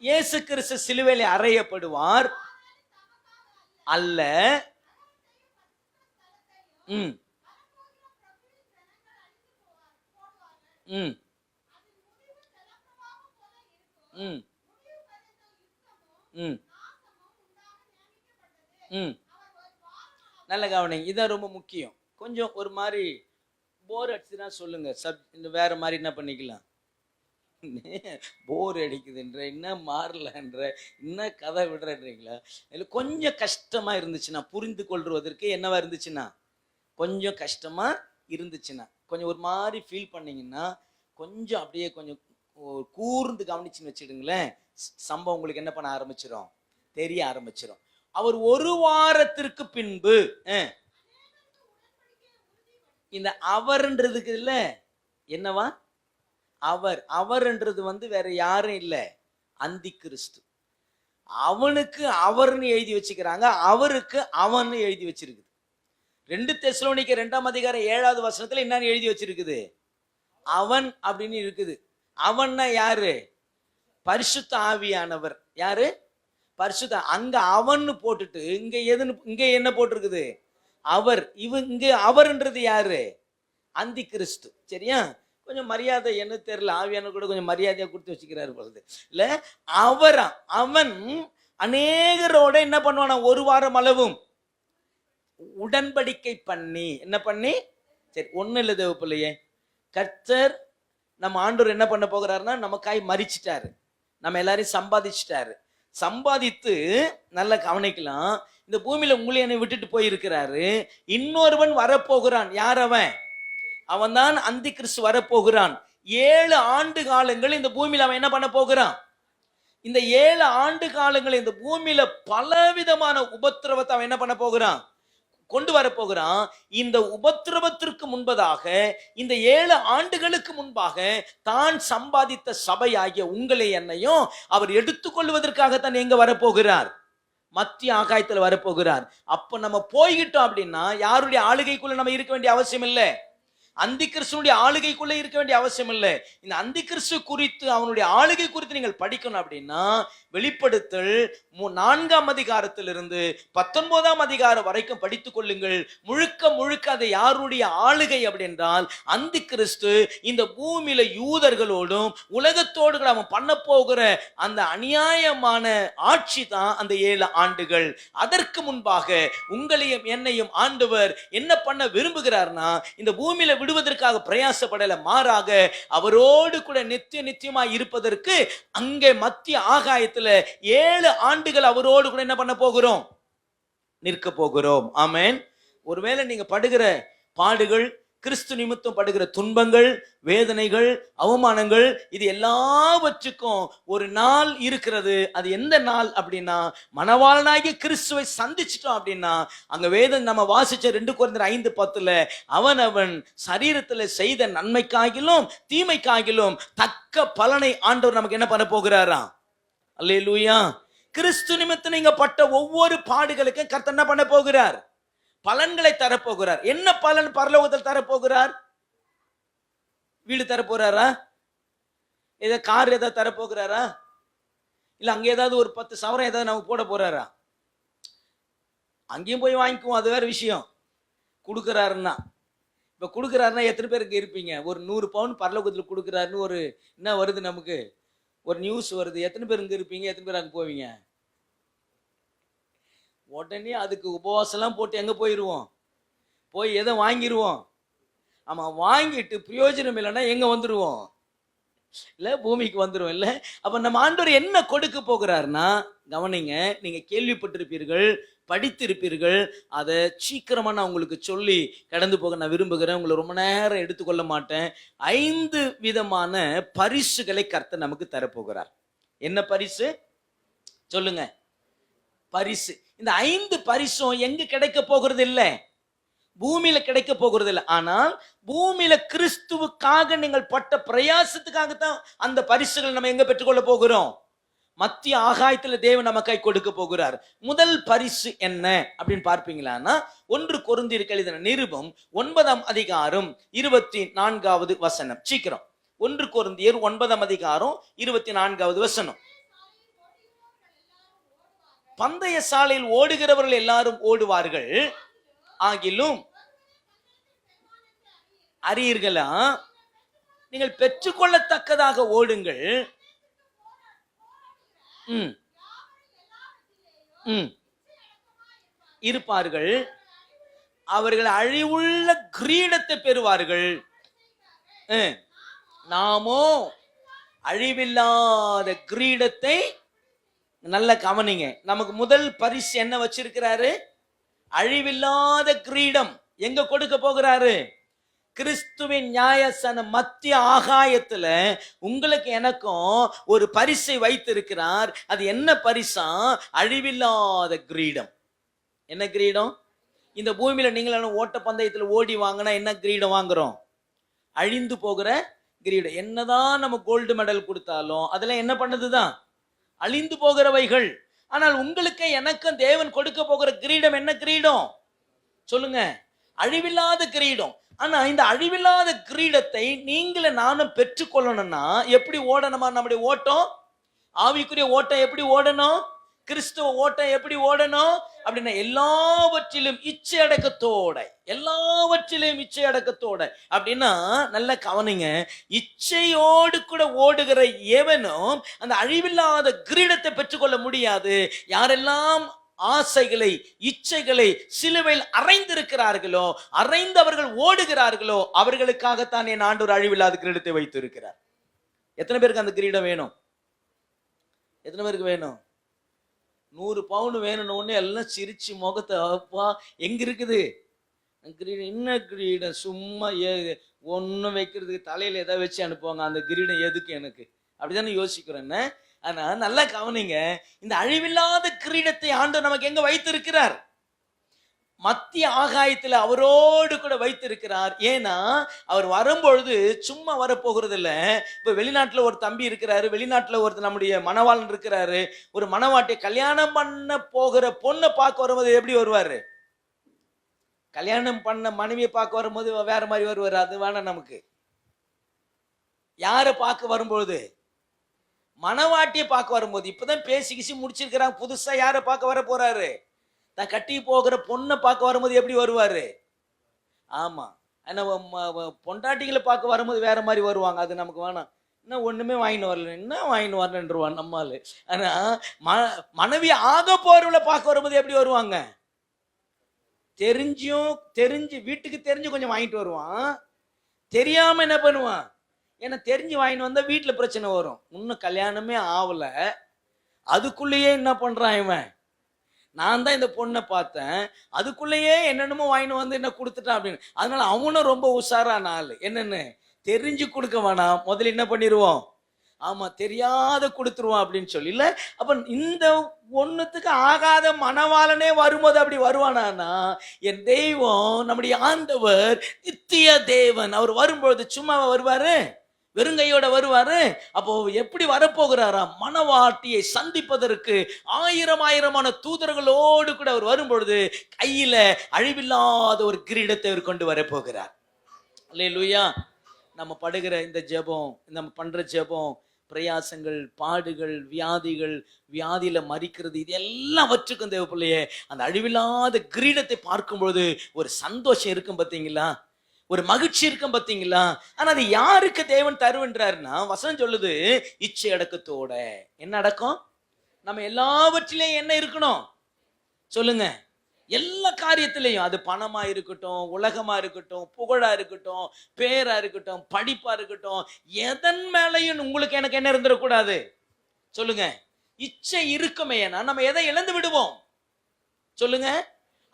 இயேசு கிறிஸ்து சிலுவையிலே அறையப்படுவார். அல்ல நல்ல கவனிங்க, இதான் ரொம்ப முக்கியம். கொஞ்சம் ஒரு மாதிரி போர் அடிச்சுன்னா சொல்லுங்க, வேற மாதிரி என்ன பண்ணிக்கலாம். போர் அடிக்குதுன்ற, என்ன மாறலன்ற, என்ன கதை விடுறீங்களா? இல்லை கொஞ்சம் கஷ்டமா இருந்துச்சுன்னா, புரிந்து கொள்வதற்கு என்னவா இருந்துச்சுன்னா, கொஞ்சம் கஷ்டமா இருந்துச்சுன்னா, கொஞ்சம் ஒரு மாதிரி ஃபீல் பண்ணீங்கன்னா, கொஞ்சம் அப்படியே கொஞ்சம் கூர்ந்து கவனிச்சுன்னு வச்சுடுங்களேன், சம்பவம் உங்களுக்கு என்ன பண்ண ஆரம்பிச்சிடும், தெரிய ஆரம்பிச்சிடும். அவர் ஒரு வாரத்திற்கு பின்பு இந்த அவர்ன்றதுக்கு இல்ல என்னவா, அவர்ன்றது வேற யாரும் இல்ல, அந்தி கிறிஸ்து. அவனுக்கு அவர்னு எழுதி வச்சுக்கிறாங்க, அவருக்கு அவன் எழுதி வச்சிருக்குது. 2 தெசலோனிக்கர் 2ஆம் அதிகாரம் 7வது வசனத்துல என்னன்னு எழுதி வச்சிருக்குது? அவன் அப்படின்னு இருக்குது. அவன்னா யாரு? பரிசுத்த ஆவியானவர். யாரு? பரிசுத்த. அங்க அவன்னு போட்டுட்டு இங்க என்ன போட்டிருக்குது? அவர். இங்க அவர்ன்றது யாரு? அந்தி கிறிஸ்து. சரியா? கொஞ்சம் மரியாதை என்ன தெரியல, ஆவியான கூட கொஞ்சம் மரியாதையா கொடுத்து வச்சுக்கிறாரு பொழுது இல்ல. அவன் அநேகரோட என்ன பண்ணுவானா, ஒரு வாரம் அளவும் உடன்படிக்கை பண்ணி, என்ன பண்ணி, சரி ஒண்ணு இல்ல தேவ பிள்ளையே, கர்த்தர் நம்ம ஆண்டவர் என்ன பண்ண போகிறாருன்னா, நமக்காய் மரிச்சிட்டாரு, நம்ம எல்லாரையும் சம்பாதிச்சிட்டாரு. சம்பாதித்து நல்லா கவனிக்கலாம், இந்த பூமியில உங்களை என்னை விட்டுட்டு போயிருக்கிறாரு. இன்னொருவன் வரப்போகிறான். யார் அவன்? அவன் தான் அந்தி கிறிஸ்து வரப்போகிறான். 7 ஆண்டு காலங்கள் இந்த பூமியில அவன் என்ன பண்ண போகிறான்? இந்த 7 ஆண்டு காலங்கள் இந்த பூமியில பலவிதமான உபத்திரவத்தை அவன் என்ன பண்ண போகிறான்? கொண்டு வரப்போகிறான். இந்த உபத்திரவத்திற்கு முன்பதாக, இந்த 7 ஆண்டுகளுக்கு முன்பாக தான் சம்பாதித்த சபையாகிய உங்களை என்னையும் அவர் எடுத்துக்கொள்வதற்காகத்தான் எங்க வரப்போகிறார்? மத்திய ஆகாயத்தில் வரப்போகிறார். அப்ப நம்ம போய்கிட்டோம் அப்படின்னா யாருடைய ஆளுகைக்குள்ள நம்ம இருக்க வேண்டிய அவசியம் இல்லை. அந்தி கிறிஸ்துவனுடைய ஆளுகைக்குள்ள இருக்க வேண்டிய அவசியம் இல்லை. இந்த அந்தி கிறிஸ்து குறித்து அவனுடைய ஆளுகை குறித்து நீங்கள் படிக்கணும் அப்படின்னா வெளிப்படுத்தல் 4ஆம் அதிகாரத்திலிருந்து 19ஆம் அதிகாரம் வரைக்கும் படித்துக் கொள்ளுங்கள். முழுக்க முழுக்க அது யாருடைய ஆளுகை அப்படி என்றால் அந்தி கிறிஸ்து இந்த பூமியில யூதர்களோடும் உலகத்தோடு அவன் பண்ண போகிற அந்த அநியாயமான ஆட்சி தான் அந்த 7 ஆண்டுகள். அதற்கு முன்பாக உங்களையும் என்னையும் ஆண்டவர் என்ன பண்ண விரும்புகிறார்னா இந்த பூமியில விடுவதற்காக பிரயாசப்படல, மாறாக அவரோடு கூட நித்தியமாய் இருப்பதற்கு அங்கே மத்திய ஆகாயத்தில் 7 ஆண்டுகள் அவரோடு கூட என்ன பண்ண போகிறோம், நிற்க போகிறோம். ஆமென். ஒருவேளை நீங்க படுகிற பாடுகள், கிறிஸ்து நிமித்தம் படுகிற துன்பங்கள், வேதனைகள், அவமானங்கள், இது எல்லாவற்றுக்கும் ஒரு நாள் இருக்கிறது. அது எந்த நாள் அப்படின்னா மணவாளனாகிய கிறிஸ்துவை சந்திச்சிட்டோம் அப்படின்னா அங்க வேதம் நம்ம வாசிச்ச 2 கொரிந்தியர் 5:10 அவன் சரீரத்துல செய்த நன்மைக்காகிலும் தீமைக்காகிலும் தக்க பலனை ஆண்டவர் நமக்கு என்ன பண்ண போகிறாரா? அல்லேலூயா. கிறிஸ்து நிமித்தம் நீங்க பட்ட ஒவ்வொரு பாடுகளுக்கும் கர்த்தர் என்ன பண்ண போகிறார்? பலன்களை தரப்போகிறார். என்ன பலன் பரலோகத்தில் தரப்போகிறார்? வீடு தரப்போறாரா? ஏதோ கார் ஏதாவது தரப்போகிறாரா? இல்ல அங்க ஏதாவது ஒரு 10 சவரம் ஏதாவது நமக்கு போட போறாரா? அங்கேயும் போய் வாங்கிக்குவோம், அது வேற விஷயம். கொடுக்குறாருன்னா இப்ப கொடுக்குறாருன்னா எத்தனை பேருக்கு இருப்பீங்க? ஒரு 100 பவுன் பரலோகத்தில் கொடுக்குறாருன்னு ஒரு என்ன வருது, நமக்கு ஒரு நியூஸ் வருது. எத்தனை பேர் இங்க இருப்பீங்க? எத்தனை பேர் அங்க போவீங்க? உடனே அதுக்கு உபவாசம்லாம் போட்டு எங்க போயிடுவோம், போய் எதை வாங்கிடுவோம். ஆமா, வாங்கிட்டு பிரயோஜனம் இல்லைன்னா எங்க வந்துடுவோம்? இல்ல பூமிக்கு வந்துடும். இல்ல அப்ப நம்ம ஆண்டவர் என்ன கொடுக்க போகிறார்னா, கவனிங்க, நீங்க கேள்விப்பட்டிருப்பீர்கள், படித்திருப்பீர்கள். அதை சீக்கிரமா நான் உங்களுக்கு சொல்லி கடந்து போக நான் விரும்புகிறேன். உங்களை ரொம்ப நேரம் எடுத்துக்கொள்ள மாட்டேன். 5 விதமான பரிசுகளை கர்த்தர் நமக்கு தரப்போகிறார். என்ன பரிசு சொல்லுங்க? பரிசு. இந்த 5 பரிசும் எங்க கிடைக்க போகிறது இல்லை, பூமியில கிடைக்க போகிறது இல்லை. ஆனால் பூமியில கிறிஸ்துவுக்காக நீங்கள் பட்ட பிரயாசத்துக்காகத்தான் அந்த பரிசுகள் நம்ம எங்க பெற்றுக்கொள்ள போகிறோம்? மத்திய ஆகாயத்துல தேவன் நமக்காய் கொடுக்க போகிறார். முதல் பரிசு என்ன அப்படின்னு பார்ப்பீங்களான்னா 1 கொரிந்தியருக்கு எழுதின நிருபம் 9ஆம் அதிகாரம் 24வது வசனம். சீக்கிரம் 1 கொரிந்தியர் 9ஆம் அதிகாரம் 24வது வசனம். பந்தய சாலையில் ஓடுகிறவர்கள் எல்லாரும் ஓடுவார்கள், ஆகிலும் அறியீர்களா, நீங்கள் பெற்றுக்கொள்ளத்தக்கதாக ஓடுங்கள். இருப்பார்கள், அவர்கள் அழிவுள்ள கிரீடத்தை பெறுவார்கள். நாமோ அழிவில்லாத கிரீடத்தை. நல்ல கவனிங்க, நமக்கு முதல் பரிசு என்ன வச்சிருக்கிறாரு? அழிவில்லாத கிரீடம். எங்க கொடுக்க போகிறாரு? கிறிஸ்துவின் நியாயசன மத்திய ஆகாயத்துல உங்களுக்கு எனக்கும் ஒரு பரிசை வைத்திருக்கிறார். அது என்ன பரிசா? அழிவில்லாத கிரீடம். என்ன கிரீடம்? இந்த பூமியில நீங்களும் ஓட்ட பந்தயத்துல ஓடி வாங்கினா என்ன கிரீடம் வாங்குறோம்? அழிந்து போகிற கிரீடம். என்னதான் நம்ம கோல்டு மெடல் கொடுத்தாலும் அதெல்லாம் என்ன பண்ணதுதான்? அழிந்து போகிறவைகள். ஆனால் உங்களுக்கு எனக்கும் தேவன் கொடுக்க போகிற கிரீடம் என்ன கிரீடம் சொல்லுங்க? அழிவில்லாத கிரீடம். ஆனா இந்த அழிவில்லாத கிரீடத்தை நீங்களே நானும் பெற்றுக்கொள்ளணும்னா எப்படி ஓடணுமா? நம்முடைய ஓட்டம், ஆவிக்குரிய ஓட்டம் எப்படி ஓடணும்? கிறிஸ்துவ ஓட்டம் எப்படி ஓடணும் அப்படின்னா எல்லாவற்றிலும் இச்சை அடக்கத்தோட, எல்லாவற்றிலும் இச்சை அடக்கத்தோட. அப்படின்னா நல்ல கவனிங்க, இச்சையோடு கூட ஓடுகிற எவனும் அந்த அழிவில்லாத கிரீடத்தை பெற்றுக்கொள்ள முடியாது. யாரெல்லாம் ஆசைகளை இச்சைகளை சிலுவையில் அறைந்திருக்கிறார்களோ, அறைந்தவர்கள் ஓடுகிறார்களோ, அவர்களுக்காகத்தான் என் ஆண்டவர் அழிவில்லாத கிரீடத்தை வைத்திருக்கிறார். எத்தனை பேருக்கு அந்த கிரீடம் வேணும்? எத்தனை பேருக்கு வேணும்? 100 பவுன் வேணும்னு எல்லாம் சிரிச்சு முகத்தை, அப்பா எங்க இருக்குது கிரீடம்? என்ன கிரீடம்? சும்மா ஒன்றும் வைக்கிறதுக்கு தலையில ஏதாவது வச்சு அனுப்புவாங்க, அந்த கிரீடம் எதுக்கு எனக்கு? அப்படிதானே யோசிக்கிறேன். ஆனா நல்லா கவனிங்க, இந்த அழிவில்லாத கிரீடத்தை ஆண்டவர் நமக்கு எங்க வைத்திருக்கிறார்? மத்திய ஆகாயத்துல அவரோடு கூட வைத்திருக்கிறார். ஏன்னா அவர் வரும்பொழுது சும்மா வரப்போகிறது இல்லை. இப்ப வெளிநாட்டுல ஒரு தம்பி இருக்கிறாரு, வெளிநாட்டுல ஒரு நம்முடைய மணவாளன் இருக்கிறாரு. ஒரு மணவாட்டியை கல்யாணம் பண்ண போகிற பொண்ணை பார்க்க வரும்போது எப்படி வருவாரு? கல்யாணம் பண்ண மனைவியை பார்க்க வரும்போது வேற மாதிரி வருவார், அது வேணாம் நமக்கு. யாரை பார்க்க வரும்போது? மணவாட்டியை பார்க்க வரும்போது. இப்பதான் பேசி கிசி முடிச்சிருக்கிறாங்க, புதுசா யாரை பார்க்க வர போறாரு? தான் கட்டி போகிற பொண்ணை பார்க்க வரும்போது எப்படி வருவாரு? ஆமா, ஆனா பொண்டாட்டிகளை பார்க்க வரும்போது வேற மாதிரி வருவாங்க, அது நமக்கு வேணாம். இன்னும் ஒண்ணுமே வாங்கின்னு வரல, என்ன வாங்கின்னு வரலன்றுவான் நம்மால். ஆனா மனைவி ஆக போறவளை பார்க்க வரும்போது எப்படி வருவாங்க? தெரிஞ்சு வீட்டுக்கு தெரிஞ்சு கொஞ்சம் வாங்கிட்டு வருவான், தெரியாம என்ன பண்ணுவான்? ஏன்னா தெரிஞ்சு வாங்கிட்டு வந்தா வீட்டுல பிரச்சனை வரும். இன்னும் கல்யாணமே ஆகல, அதுக்குள்ளேயே என்ன பண்றான் இவன்? நான் தான் இந்த பொண்ணை பார்த்தேன், அதுக்குள்ளேயே என்னென்னமோ வாங்கிட்டு வந்து என்ன கொடுத்துட்டான் அப்படின்னு. அதனால அவனும் ரொம்ப உஷாரான ஆளு. என்னன்னு தெரிஞ்சு கொடுக்க வேணாம், முதல்ல என்ன பண்ணிடுவோம்? ஆமா, தெரியாத கொடுத்துருவான் அப்படின்னு சொல்லி. இல்ல அப்ப இந்த ஒண்ணுத்துக்கு ஆகாத மணவாளனே வரும்போது அப்படி வருவானா? என் தெய்வம், நம்முடைய ஆண்டவர் நித்திய தேவன். அவர் வரும்பொழுது சும்மா வருவாரு? வெறுங்கையோட வருவாரு? அப்போ எப்படி வரப்போகிறாராம்? மணவாட்டியை சந்திப்பதற்கு ஆயிரமான தூதர்களோடு கூட அவர் வரும்பொழுது கையில அழிவில்லாத ஒரு கிரீடத்தை அவர் கொண்டு வரப்போகிறார். அல்லேலூயா. நம்ம படுகிற இந்த ஜெபம், நம்ம பண்ற ஜெபம், பிரயாசங்கள், பாடுகள், வியாதிகள், வியாதியில மறிக்கிறது, இது எல்லாவற்றுக்கும் தேவ பிள்ளையே அந்த அழிவில்லாத கிரீடத்தை பார்க்கும்பொழுது ஒரு சந்தோஷம் இருக்கும் பார்த்தீங்களா? ஒரு மகிழ்ச்சி இருக்கும் பார்த்தீங்களா? ஆனா அது யாருக்கு தேவன் தருவென்றாருன்னா, வசனம் சொல்லுது இச்சை அடக்கத்தோட. என்ன அடக்கம்? நம்ம எல்லாவற்றிலையும் என்ன இருக்கணும் சொல்லுங்க? எல்லா காரியத்திலையும், அது பணமா இருக்கட்டும், உலகமா இருக்கட்டும், புகழா இருக்கட்டும், பேரா இருக்கட்டும், படிப்பா இருக்கட்டும், எதன் மேலையும் உங்களுக்கு எனக்கு என்ன இருந்துடக்கூடாது சொல்லுங்க? இச்சை இருக்குமே, நம்ம எதை இழந்து விடுவோம் சொல்லுங்க?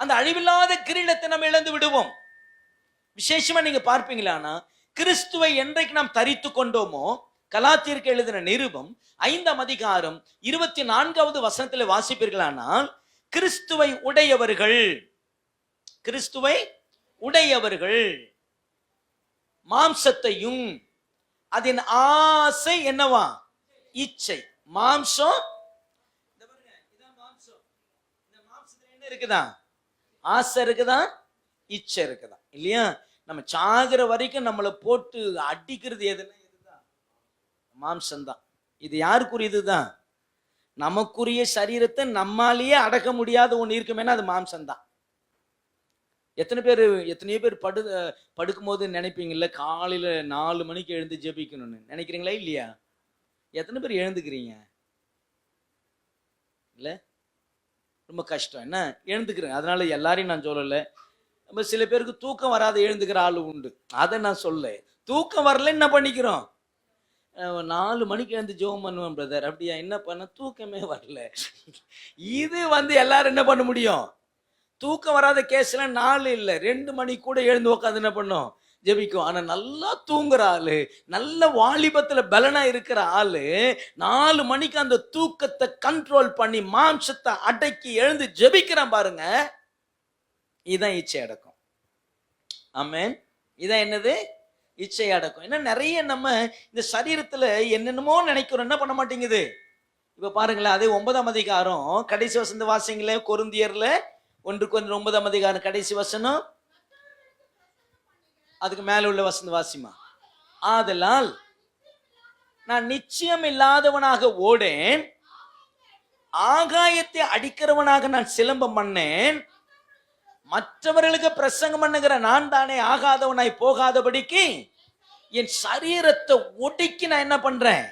அந்த அழிவில்லாத கிரீடத்தை நம்ம இழந்து விடுவோம். விசேஷமா நீங்க பார்ப்பீங்களானா, கிறிஸ்துவை என்றைக்கு நாம் தரித்து கொண்டோமோ, கலாத்தியருக்கு எழுதின நிருபம் 5ஆம் அதிகாரம் 24வது வசனத்தில் வாசிப்பீர்களானால், கிறிஸ்துவை உடையவர்கள், கிறிஸ்துவை உடையவர்கள் மாம்சத்தையும் அதன் ஆசை என்னவா? இச்சை. மாம்சம், இந்த மாம்சத்துல என்ன இருக்குதா? ஆசை இருக்குதா, இச்சை இருக்குதா இல்லையா? நம்ம சாகிற வரைக்கும் நம்மளை போட்டு அடிக்கிறது எதுனா இதுதான், மாம்சம்தான். இது யாருக்குரியதுதான்? நமக்குரிய சரீரத்தை நம்மாலேயே அடக்க முடியாத ஒன்று இருக்குமேனா அது மாம்சம்தான். எத்தனையோ பேர் படுக்கும் போது நினைப்பீங்கல்ல, காலையில 4 மணிக்கு எழுந்து ஜெபிக்கணும்னு நினைக்கிறீங்களா இல்லையா? எத்தனை பேர் எழுந்துக்கிறீங்க? இல்ல, ரொம்ப கஷ்டம். என்ன எழுந்துக்கிறேன், அதனால எல்லாரையும் நான் சொல்லலை. நம்ம சில பேருக்கு தூக்கம் வராத எழுந்துக்கிற ஆளு உண்டு, அதை நான் சொல்ல. தூக்கம் வரல என்ன பண்ணிக்கிறோம்? 4 மணிக்கு எழுந்து ஜெபம் பண்ணுவேன் பிரதர். அப்படியா? என்ன பண்ண? தூக்கமே வரல. இது எல்லாரும் என்ன பண்ண முடியும்? தூக்கம் வராத கேஸ்ல 4 இல்லை 2 மணி கூட எழுந்து உட்காந்து என்ன பண்ணும்? ஜெபிக்கும். ஆனா நல்லா தூங்குற ஆளு, நல்ல வாலிபத்துல பலனா இருக்கிற ஆளு 4 மணிக்கு அந்த தூக்கத்தை கண்ட்ரோல் பண்ணி மாம்சத்தை அடக்கி எழுந்து ஜெபிக்கிறான் பாருங்க. இதுதான் இச்சை அடக்கம். ஆமென். இதான் என்னது? இச்சை அடக்கம். ஏன்னா நிறைய நம்ம இந்த சரீரத்துல என்னென்னமோ நினைக்கிறோம், என்ன பண்ண மாட்டேங்குது. இப்ப பாருங்களேன், அதே 9ஆம் அதிகாரம் கடைசி வசந்த வாசிங்களே, கொரிந்தியர்ல 1 அதிகாரம் கடைசி வசனம், அதுக்கு மேல உள்ள வசந்த வாசிமா. ஆதலால் நான் நிச்சயம் இல்லாதவனாக ஓடேன், ஆகாயத்தை அடிக்கிறவனாக நான் சிலம்பம் பண்ணேன், மற்றவர்களுக்கு பிரசங்கம் பண்ணுகிற நான் தானே ஆகாதவனாய் போகாதபடிக்கு என் சரீரத்தை ஒடுக்கி நான் என்ன பண்றேன்?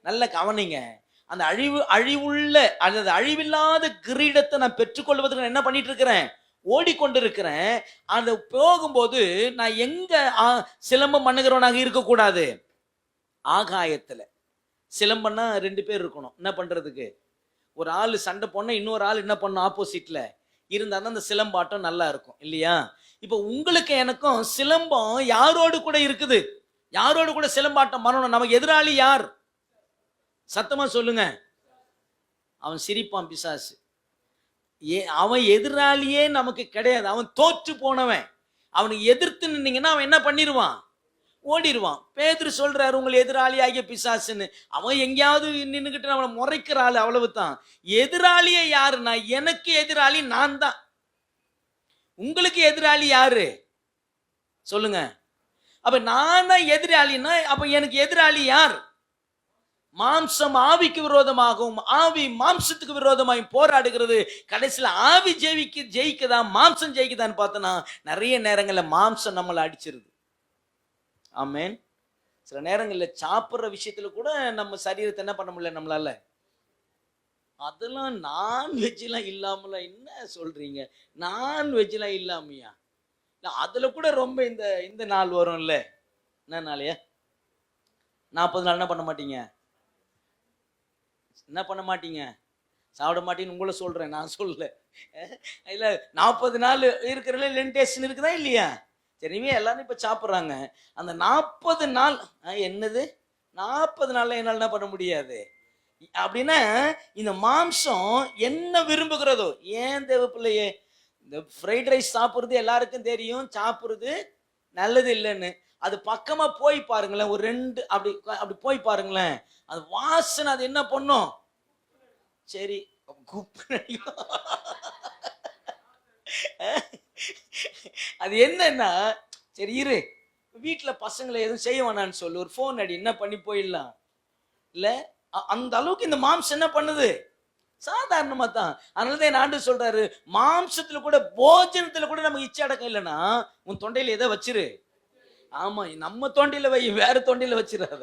நல்ல கவனிங்க. அந்த அழிவுள்ள அல்லது அழிவில்லாத கிரீடத்தை நான் பெற்றுக்கொள்வதற்கு நான் என்ன பண்ணிட்டு இருக்கிறேன்? ஓடிக்கொண்டிருக்கிறேன். அது போகும்போது நான் எங்க சிலம்பம் பண்ணுகிறவனாக இருக்கக்கூடாது? ஆகாயத்துல. சிலம்பம்னா 2 பேர் இருக்கணும். என்ன பண்றதுக்கு? ஒரு ஆள் சண்டை போனா இன்னொரு ஆள் என்ன பண்ணும்? ஆப்போசிட்ல இருந்தாதான் அந்த சிலம்பாட்டம் நல்லா இருக்கும் இல்லையா? இப்ப உங்களுக்கு எனக்கும் சிலம்பம் யாரோடு கூட இருக்குது? யாரோடு கூட சிலம்பாட்டம் பண்ணணும்? நமக்கு எதிராளி யார்? சத்தமா சொல்லுங்க. அவன் சிரிப்பான், பிசாசு. அவன் எதிராளியே நமக்கு கிடையாது, அவன் தோற்று போனவன். அவனுக்கு எதிர்த்து நின்னீங்கன்னா அவன் என்ன பண்ணிடுவான்? ஓடிடுவான். பேதுரு சொல்றாரு, உங்கள் எதிராளி ஆகிய பிசாசுன்னு. அவன் எங்கேயாவது நின்றுகிட்டு அவனை முறைக்கிற ஆளு, அவ்வளவு தான். எதிராளியே யாருன்னா, எனக்கு எதிராளி நான் தான். உங்களுக்கு எதிராளி யாரு சொல்லுங்க. அப்ப நான் தான் எதிராளின்னா அப்ப எனக்கு எதிராளி யார்? மாம்சம் ஆவிக்கு விரோதமாகவும் ஆவி மாம்சத்துக்கு விரோதமாகவும் போராடுகிறது. கடைசியில் ஆவி ஜெயிக்குதா மாம்சம் ஜெயிக்குதான்னு பார்த்தோன்னா நிறைய நேரங்கள்ல மாம்சம் நம்மளை அடிச்சிருது. ஆமென். சில நேரங்களில் சாப்பிட்ற விஷயத்துல கூட நம்ம சரீரத்தை என்ன பண்ண முடியல நம்மளால. அதெல்லாம் நான்வெஜ்லாம் இல்லாமல என்ன சொல்றீங்க? நான்வெஜ்லாம் இல்லாமையா? அதுல கூட ரொம்ப இந்த இந்த நாள் வரும்ல, என்ன நாளையா 40 நாள் என்ன பண்ண மாட்டீங்க? என்ன பண்ண மாட்டீங்க? சாப்பிட மாட்டீங்கன்னு உங்களை சொல்றேன், நான் சொல்லல. இல்ல 40 நாள் இருக்கிறதுல லென்டேஷன் இருக்குதா இல்லையா? சரிவே எல்லாரும் இப்ப சாப்பிட்றாங்க. அந்த 40 நாள் என்னது 40 நாள்ல என்னால் என்ன பண்ண முடியாது அப்படின்னா இந்த மாம்சம் என்ன விரும்புகிறதோ. ஏன் தேவ பிள்ளையே, இந்த ஃப்ரைட் ரைஸ் சாப்பிட்றது எல்லாருக்கும் தெரியும், சாப்பிட்றது நல்லது இல்லைன்னு. அது பக்கமா போய் பாருங்களேன், ஒரு 2 அப்படி அப்படி போய் பாருங்களேன், அது வாசனை அது என்ன பண்ணும்? சரி அது என்னன்னா, சரி இரு வீட்டுல பசங்களை எதுவும் செய்ய வேணான்னு சொல்லு, ஒரு போன் அடி, என்ன பண்ணி போயிடலாம் இல்ல. அந்த அளவுக்கு இந்த மாம்சம் என்ன பண்ணுது? சாதாரணமா தான். அதனாலதான் என் ஆண்டு சொல்றாரு, மாம்சத்துல கூட போஜனத்துல கூட நமக்கு இச்சை அடக்கம் இல்லைன்னா உன் தொண்டையில எதை வச்சிரு. ஆமா, நம்ம தொண்டையில வை, வேற தொண்டையில வச்சிடாத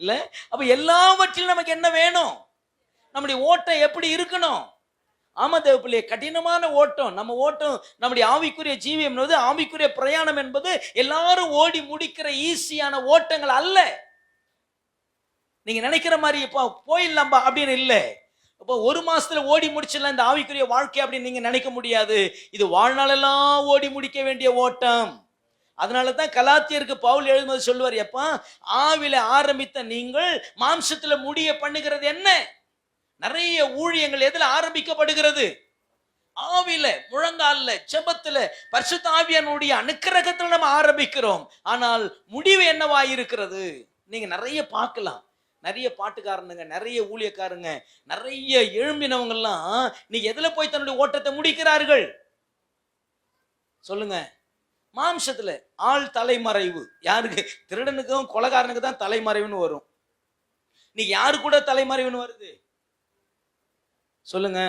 இல்ல. அப்ப எல்லாவற்றிலும் நமக்கு என்ன வேணும்? நம்முடைய ஓட்டம் எப்படி இருக்கணும்? ஆமா தேவ பிள்ளையே, கடினமான ஓட்டம் நம்ம ஓட்டம். நம்முடைய ஆவிக்குரிய ஜீவியம் என்பது, ஆவிக்குரிய பிரயாணம் என்பது எல்லாரும் ஓடி முடிக்கிற ஈஸியான ஓட்டங்கள் அல்ல. நீங்க நினைக்கிற மாதிரி இப்போ போயிடலாம்பா அப்படின்னு இல்லை. இப்போ ஒரு மாசத்துல ஓடி முடிச்சிடலாம் இந்த ஆவிக்குரிய வாழ்க்கை அப்படின்னு நீங்க நினைக்க முடியாது. இது வாழ்நாளெல்லாம் ஓடி முடிக்க வேண்டிய ஓட்டம். அதனாலதான் கலாத்தியருக்கு பவுல் எழுதும்போது சொல்லுவார், எப்பா ஆவில ஆரம்பித்த நீங்கள் மாம்சத்துல முடிய பண்ணுகிறது என்ன? நிறைய ஊழியங்கள் எதுல ஆரம்பிக்கப்படுகிறது? ஆவில, முழங்கால்ல, ஜெபத்துல, பரிசுத்த ஆவியானுடைய அனுக்கிரகத்துல நம்ம ஆரம்பிக்கிறோம். ஆனால் முடிவு என்னவா இருக்கிறது? நீங்க நிறைய பார்க்கலாம். நிறைய பாட்டுக்காரனுங்க, நிறைய ஊழியக்காரங்க, நிறைய எழும்பினவங்கெல்லாம் நீங்க எதுல போய் தன்னுடைய ஓட்டத்தை முடிக்கிறார்கள் சொல்லுங்க? மாம்சத்துல. ஆள் தலைமறைவு யாருக்கு? திருடனுக்கும் கொலைகாரனுக்கு தான் தலைமறைவுன்னு வரும். நீங்க யாரு கூட தலைமறைவுன்னு வருது சொல்லுங்க?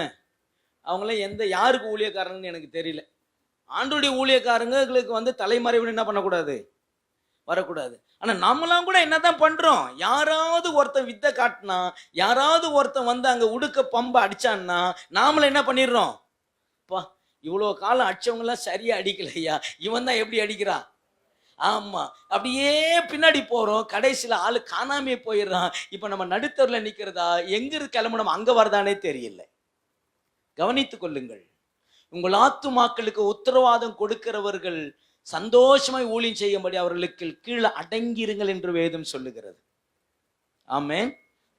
அவங்களாம் எந்த யாருக்கு ஊழியக்காரன்னு எனக்கு தெரியல. ஆண்டுடைய ஊழியக்காரங்களுக்கு வந்து தலைமறைவுன்னு என்ன பண்ணக்கூடாது? வரக்கூடாது. ஆனா நம்மளாம் கூட என்னதான் பண்றோம்? யாராவது ஒருத்தன் வித்தை காட்டினா, யாராவது ஒருத்தன் வந்து அங்க உடுக்க பம்ப அடிச்சான்னா நாமள என்ன பண்ணிடுறோம்? பா இவ்வளவு காலம் அடிச்சவங்க எல்லாம் சரியா அடிக்கலையா, இவன் தான் எப்படி அடிக்கிறான்? ஆமா, அப்படியே பின்னாடி போறோம், கடைசியில ஆளு காணாமே போயிடுறான். இப்ப நம்ம நடுத்தருல நிக்கிறதா, எங்க இருந்து கிளம்பணும் அங்க வரதானே தெரியல. கவனித்துக் கொள்ளுங்கள். உங்கள் ஆத்துமாக்களுக்கு உத்தரவாதம் கொடுக்கிறவர்கள் சந்தோஷமாய் ஊழியம் செய்யும்படி அவர்களுக்கு கீழே அடங்கிருங்கள் என்று வேதம் சொல்லுகிறது. ஆமென்.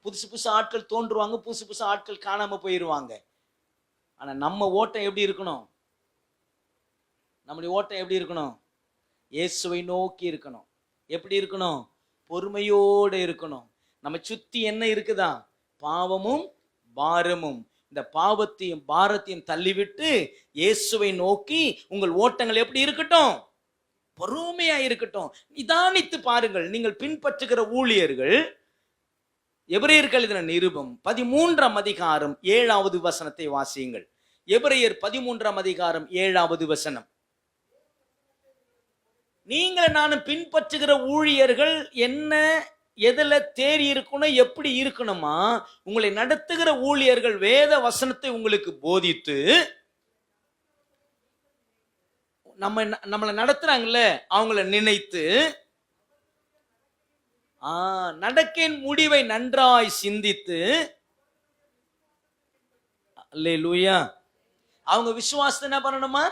புதுசு புதுசு ஆட்கள் தோன்றுவாங்க, புதுசு புதுசு ஆட்கள் காணாம போயிருவாங்க. ஆனா நம்ம ஓட்டம் எப்படி இருக்கணும்? நம்முடைய ஓட்டம் எப்படி இருக்கணும்? இயேசுவை நோக்கி இருக்கணும். எப்படி இருக்கணும்? பொறுமையோடு இருக்கணும். நம்ம சுத்தி என்ன இருக்குதா? பாவமும் பாரமும். இந்த பாவத்தையும் பாரத்தையும் தள்ளிவிட்டு இயேசுவை நோக்கி உங்கள் ஓட்டங்கள் எப்படி இருக்கட்டும்? பொறுமையா இருக்கட்டும். நிதானித்து பாருங்கள். நீங்கள் பின்பற்றுகிற ஊழியர்கள், எபிரேயர்கள் எழுதின நிருபம் 13ஆம் அதிகாரம் 7வது வசனத்தை வாசியுங்கள். எபிரேயர் 13ஆம் அதிகாரம் 7வது வசனம். நீங்கள் நானும் பின்பற்றுகிற ஊழியர்கள் என்ன எதுல தேறி இருக்கணும், எப்படி இருக்கணுமா? உங்களை நடத்துகிற ஊழியர்கள் வேத வசனத்தை உங்களுக்கு போதித்து, நம்மளை நடத்துறாங்கல்ல அவங்கள நினைத்து, நடக்கின் முடிவை நன்றாய் சிந்தித்து, அல்லேலூயா, அவங்க விசுவாசத்தை என்ன பண்ணணுமா?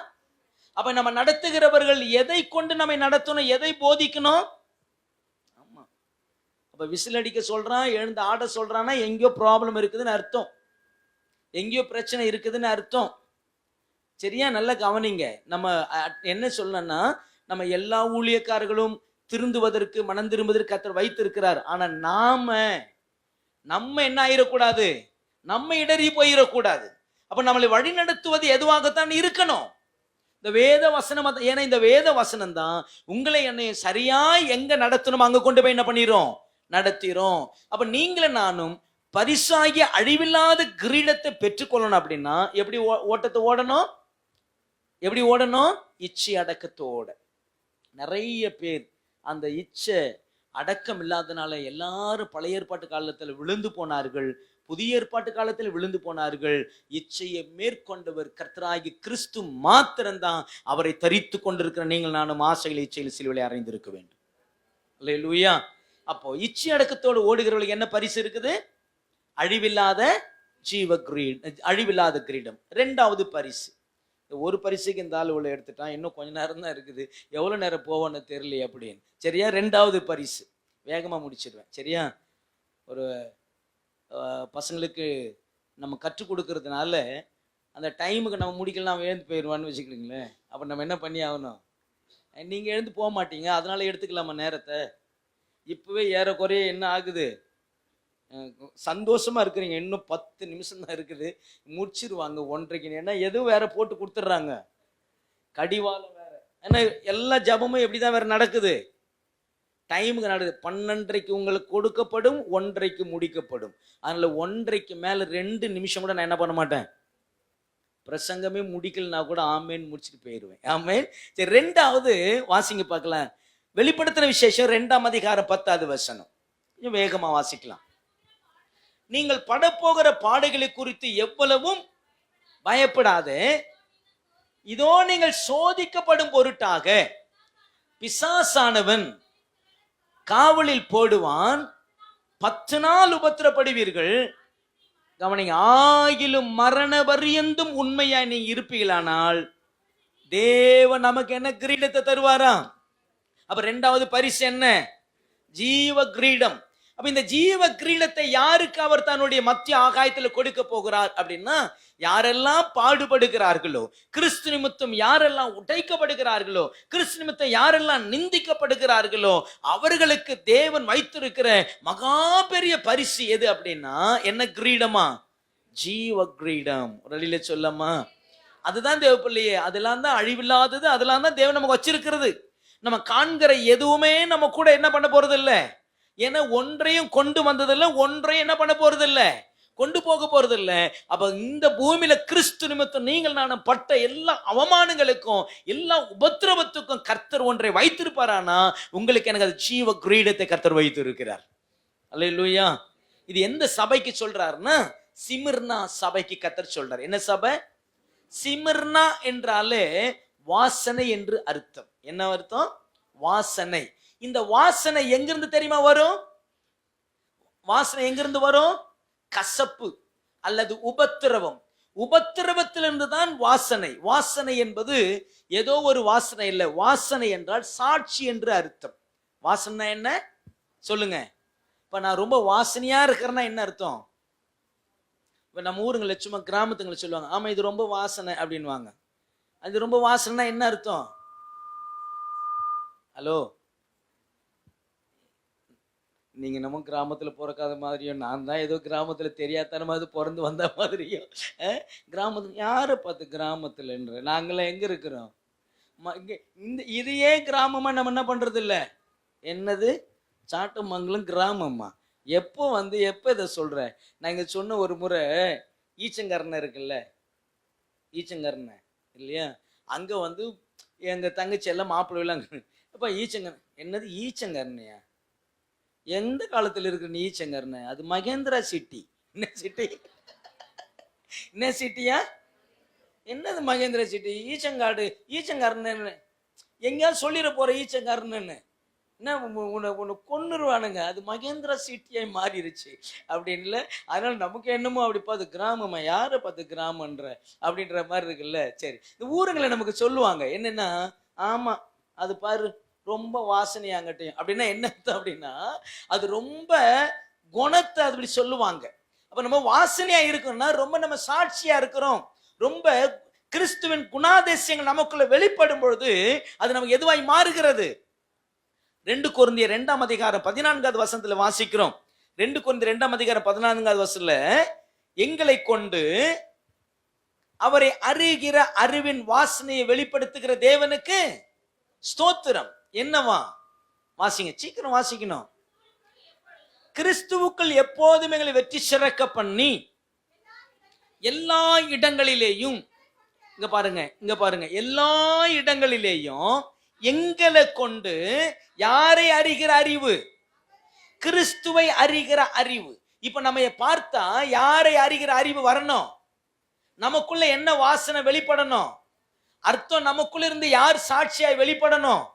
அப்ப நம்ம நடத்துகிறவர்கள் எதை கொண்டு நம்மை நடத்தணும், எதை போதிக்கணும்? ஆமா, அப்ப விசில் அடிக்க சொல்றான், எழுந்து ஆட சொல்றான்னா எங்கேயோ ப்ராப்ளம் இருக்குதுன்னு அர்த்தம், எங்கேயோ பிரச்சனை இருக்குதுன்னு அர்த்தம். சரியா? நல்ல கவனிங்க. நம்ம என்ன சொல்லணும்னா, நம்ம எல்லா ஊழியக்காரர்களும் திருந்துவதற்கு, மனம் திரும்புவதற்கு கர்த்தர் வைத்திருக்கிறார். ஆனா நம்ம என்ன ஆயிடக்கூடாது? நம்ம இடறி போயிடக்கூடாது. அப்ப நம்மளை வழி நடத்துவது எதுவாகத்தான் இருக்கணும்? இந்த வேத வசனம், ஏன்னா இந்த வேத வசனம் தான் உங்களை என்னையும் சரியா எங்க நடத்தணும் அங்க கொண்டு போய் என்ன பண்ணிரும், நடத்திரும். அப்ப நீங்களும் நானும் பரிசாகிய அழிவில்லாத கிரீடத்தை பெற்றுக்கொள்ளணும் அப்படின்னா எப்படி ஓட்டத்தை ஓடணும்? எப்படி ஓடணும்? இச்சை அடக்கத்தோட. நிறைய பேர் அந்த இச்சை அடக்கம் இல்லாதனால எல்லாரும் பழைய ஏற்பாட்டு காலத்தில் விழுந்து போனார்கள், புதிய ஏற்பாட்டு காலத்தில் விழுந்து போனார்கள். இச்சையை மேற்கொண்டவர் கர்த்தராகிய கிறிஸ்து மாத்திரம்தான். அவரை தரித்து கொண்டிருக்கிற நீங்கள் நானும் ஆசைகளை இச்சையில் சிலுவையில் அறைந்திருக்க வேண்டும். அல்லேலூயா. அப்போ இச்சை அடக்கத்தோடு ஓடுகிறவர்களுக்கு என்ன பரிசு இருக்குது? அழிவில்லாத அழிவில்லாத கிரீடம். இரண்டாவது பரிசு. ஒரு பரிசுக்கு இந்த ஆள் இவ்வளவு எடுத்துட்டான், இன்னும் கொஞ்ச நேரம் தான் இருக்குது, எவ்வளவு நேரம் போவோன்னு தெரியலையே அப்படின்னு. சரியா? ரெண்டாவது பரிசு வேகமா முடிச்சிடுவேன். சரியா? ஒரு பசங்களுக்கு நம்ம கற்றுக் கொடுக்கறதுனால அந்த டைமுக்கு நம்ம முடிக்கலாம், எழுந்து போயிடுவான்னு வச்சுக்கிறீங்களேன். அப்போ நம்ம என்ன பண்ணி ஆகணும்? நீங்கள் எழுந்து போக மாட்டீங்க, அதனால எடுத்துக்கலாமா நேரத்தை? இப்போவே ஏறக்குறைய என்ன ஆகுது, சந்தோஷமா இருக்கிறீங்க, இன்னும் 10 நிமிஷம் தான் இருக்குது, முடிச்சிருவாங்க 1:30. ஏன்னா எதுவும் வேற போட்டு கொடுத்துட்றாங்க, கடிவாளம் வேற. ஏன்னா எல்லா ஜபமும் எப்படிதான் வேற நடக்குது, டைமுக்கு நடக்குது. 12:30 உங்களுக்கு கொடுக்கப்படும், 1:30 முடிக்கப்படும். அதனால 1:30 மேல 2 நிமிஷம் கூட நான் என்ன பண்ண மாட்டேன், பிரசங்கமே முடிக்கலனா கூட ஆமேன் முடிச்சுட்டு போயிடுவேன். ஆமேன். சரி, ரெண்டாவது வாசிங்க பார்க்கலாம். வெளிப்படுத்தின விசேஷம் 2ஆம் அதிகாரம் 10வது வசனம். கொஞ்சம் வேகமா வாசிக்கலாம். நீங்கள் படப்போகிற பாடுகளை குறித்து எவ்வளவும் பயப்படாதே, இதோ நீங்கள் சோதிக்கப்படும் பொருட்டாக பிசாசானவன் காவலில் போடுவான், 10 நாள் உபத்திரப்படுவீர்கள். கவனிங்க, ஆகிலும் மரண பரியந்தும் உண்மையாய் நீ இருப்பீங்களானால் தேவன் நமக்கு என்ன கிரீடத்தை தருவாராம். அப்ப ரெண்டாவது பரிசு என்ன? ஜீவ கிரீடம். அப்ப இந்த ஜீவ கிரீடத்தை யாருக்கு அவர் தன்னுடைய மத்திய ஆகாயத்தில் கொடுக்க போகிறார் அப்படின்னா, யாரெல்லாம் பாடுபடுகிறார்களோ, கிறிஸ்து நிமித்தம் யாரெல்லாம் உடைக்கப்படுகிறார்களோ, கிறிஸ்து நிமித்தம் யாரெல்லாம் நிந்திக்கப்படுகிறார்களோ, அவர்களுக்கு தேவன் வைத்திருக்கிற மகா பெரிய பரிசு எது அப்படின்னா என்ன கிரீடமா? ஜீவ கிரீடம். ஒரு வழியில சொல்லமா, அதுதான் தேவ பிள்ளையே. அதெல்லாம் தான் அழிவில்லாதது, அதெல்லாம் தான் தேவன் நமக்கு வச்சிருக்கிறது. நம்ம காண்கிற எதுவுமே நம்ம கூட என்ன பண்ண போறது இல்லை. ஏன்னா ஒன்றையும் கொண்டு வந்ததில்லை, ஒன்றையும் என்ன பண்ண போறது இல்லை, கொண்டு போக போறது இல்லை. அப்ப இந்த பூமியில கிறிஸ்து நிமித்தம் நீங்கள் நானும் பட்ட எல்லா அவமானங்களுக்கும் எல்லா உபத்திரவத்துக்கும் கர்த்தர் ஒன்றை வைத்திருப்பாரானா, உங்களுக்கு எனக்கு அது ஜீவ கிரீடத்தை கர்த்தர் வைத்து இருக்கிறார். அல்லேலூயா. இது எந்த சபைக்கு சொல்றாருன்னா, சிமிர்னா சபைக்கு கர்த்தர் சொல்றார். என்ன சபை? சிமிர்னா என்றாலே வாசனை என்று அர்த்தம். என்ன அர்த்தம்? வாசனை. இந்த வாசனை எங்கிருந்து தெரியுமா வரும்? வாசனை எங்கிருந்து வரும்? கசப்பு அல்லது உபத்திரவம். உபத்திரவத்திலிருந்து தான் வாசனை. வாசனை என்பது ஏதோ ஒரு வாசனை இல்லை. வாசனை என்றால் சாட்சி என்று அர்த்தம். வாசனை என்ன சொல்லுங்க? இப்ப நான் ரொம்ப வாசனையா இருக்கிறேன்னா என்ன அர்த்தம்? இப்ப நம்ம ஊருங்களை சும்மா கிராமத்துங்களை சொல்லுவாங்க, ஆமா இது ரொம்ப வாசனை அப்படின்வாங்க. அது ரொம்ப வாசனைனா என்ன அர்த்தம்? ஹலோ, நீங்க நம்ம கிராமத்துல பிறக்காத மாதிரியும், நான் தான் ஏதோ கிராமத்துல தெரியாதனமாவது பிறந்து வந்த மாதிரியும், கிராமத்துல யாரை பார்த்து கிராமத்துலன்ற, நாங்களாம் எங்க இருக்கிறோம்? இந்த இதையே கிராமமா நம்ம என்ன பண்றது இல்லை. என்னது சாட்டமங்கலம் கிராமமா? எப்போ இதை சொல்றேன்? நான் இங்க சொன்ன ஒரு முறை ஈச்சங்கரணை இருக்குல்ல, ஈச்சங்கரணை இல்லையா, அங்க எங்க தங்கச்சி எல்லாம் மாப்பிள்ளைலாம் அப்ப ஈச்சங்கர். என்னது ஈச்சங்கரணையா? எந்த காலத்துல இருக்கு நீ ஈச்சங்கரணை? அது மகேந்திரா சிட்டி. என்ன சிட்டி? என்ன சிட்டியா? என்னது மகேந்திரா சிட்டி? ஈச்சங்காடு ஈச்சங்கரணை எங்கேயாவது சொல்லிட போற ஈச்சங்கரணைன்னு என்ன உன்னை கொன்னுருவானுங்க. அது மகேந்திரா சிட்டியாய் மாறிடுச்சு அப்படின்னு. அதனால நமக்கு என்னமோ அப்படி பார்த்து கிராமமா, யாரை பார்த்து கிராமன்ற அப்படின்ற மாதிரி இருக்குல்ல. சரி, இந்த ஊருங்களை நமக்கு சொல்லுவாங்க என்னன்னா, ஆமா அது பாரு ரொம்ப வாசனையாங்கட்டையும் அப்படின்னா என்ன அர்த்தம் அப்படின்னா, அது ரொம்ப குணத்தை அப்படி சொல்லுவாங்க. அப்ப நம்ம வாசனையா இருக்கணும்னா ரொம்ப நம்ம சாட்சியா இருக்கிறோம், ரொம்ப கிறிஸ்துவின் குணாதிசயங்கள் நமக்குள்ள வெளிப்படும் பொழுது அது நமக்கு எதுவாய் மாறுகிறது. 2 கொரிந்தியர் 2ஆம் அதிகாரம் 14வது வசனத்துல வாசிக்கிறோம். 2 கொரிந்தியர் 2ஆம் அதிகாரம் 14வது வசனத்துல, எங்களை கொண்டு அவரை அறிகிற அறிவின் வாசனையை வெளிப்படுத்துகிற தேவனுக்கு ஸ்தோத்திரம். என்னவா? வாசிங்க, சீக்கிரம் வாசிக்கணும். கிறிஸ்துவுக்குள் எப்போதும் எங்களை வெற்றி சிறக்க பண்ணி எல்லா இடங்களிலேயும், இங்க பாருங்க, எல்லா இடங்களிலேயும் எங்களை கொண்டு யாரை அறிகிற அறிவு? கிறிஸ்துவை அறிகிற அறிவு. இப்ப நம்ம பார்த்தா யாரை அறிகிற அறிவு வரணும்? நமக்குள்ள என்ன வாசனை வெளிப்படணும்? அர்த்தம், நமக்குள்ள இருந்து யார் சாட்சியாய் வெளிப்படணும்?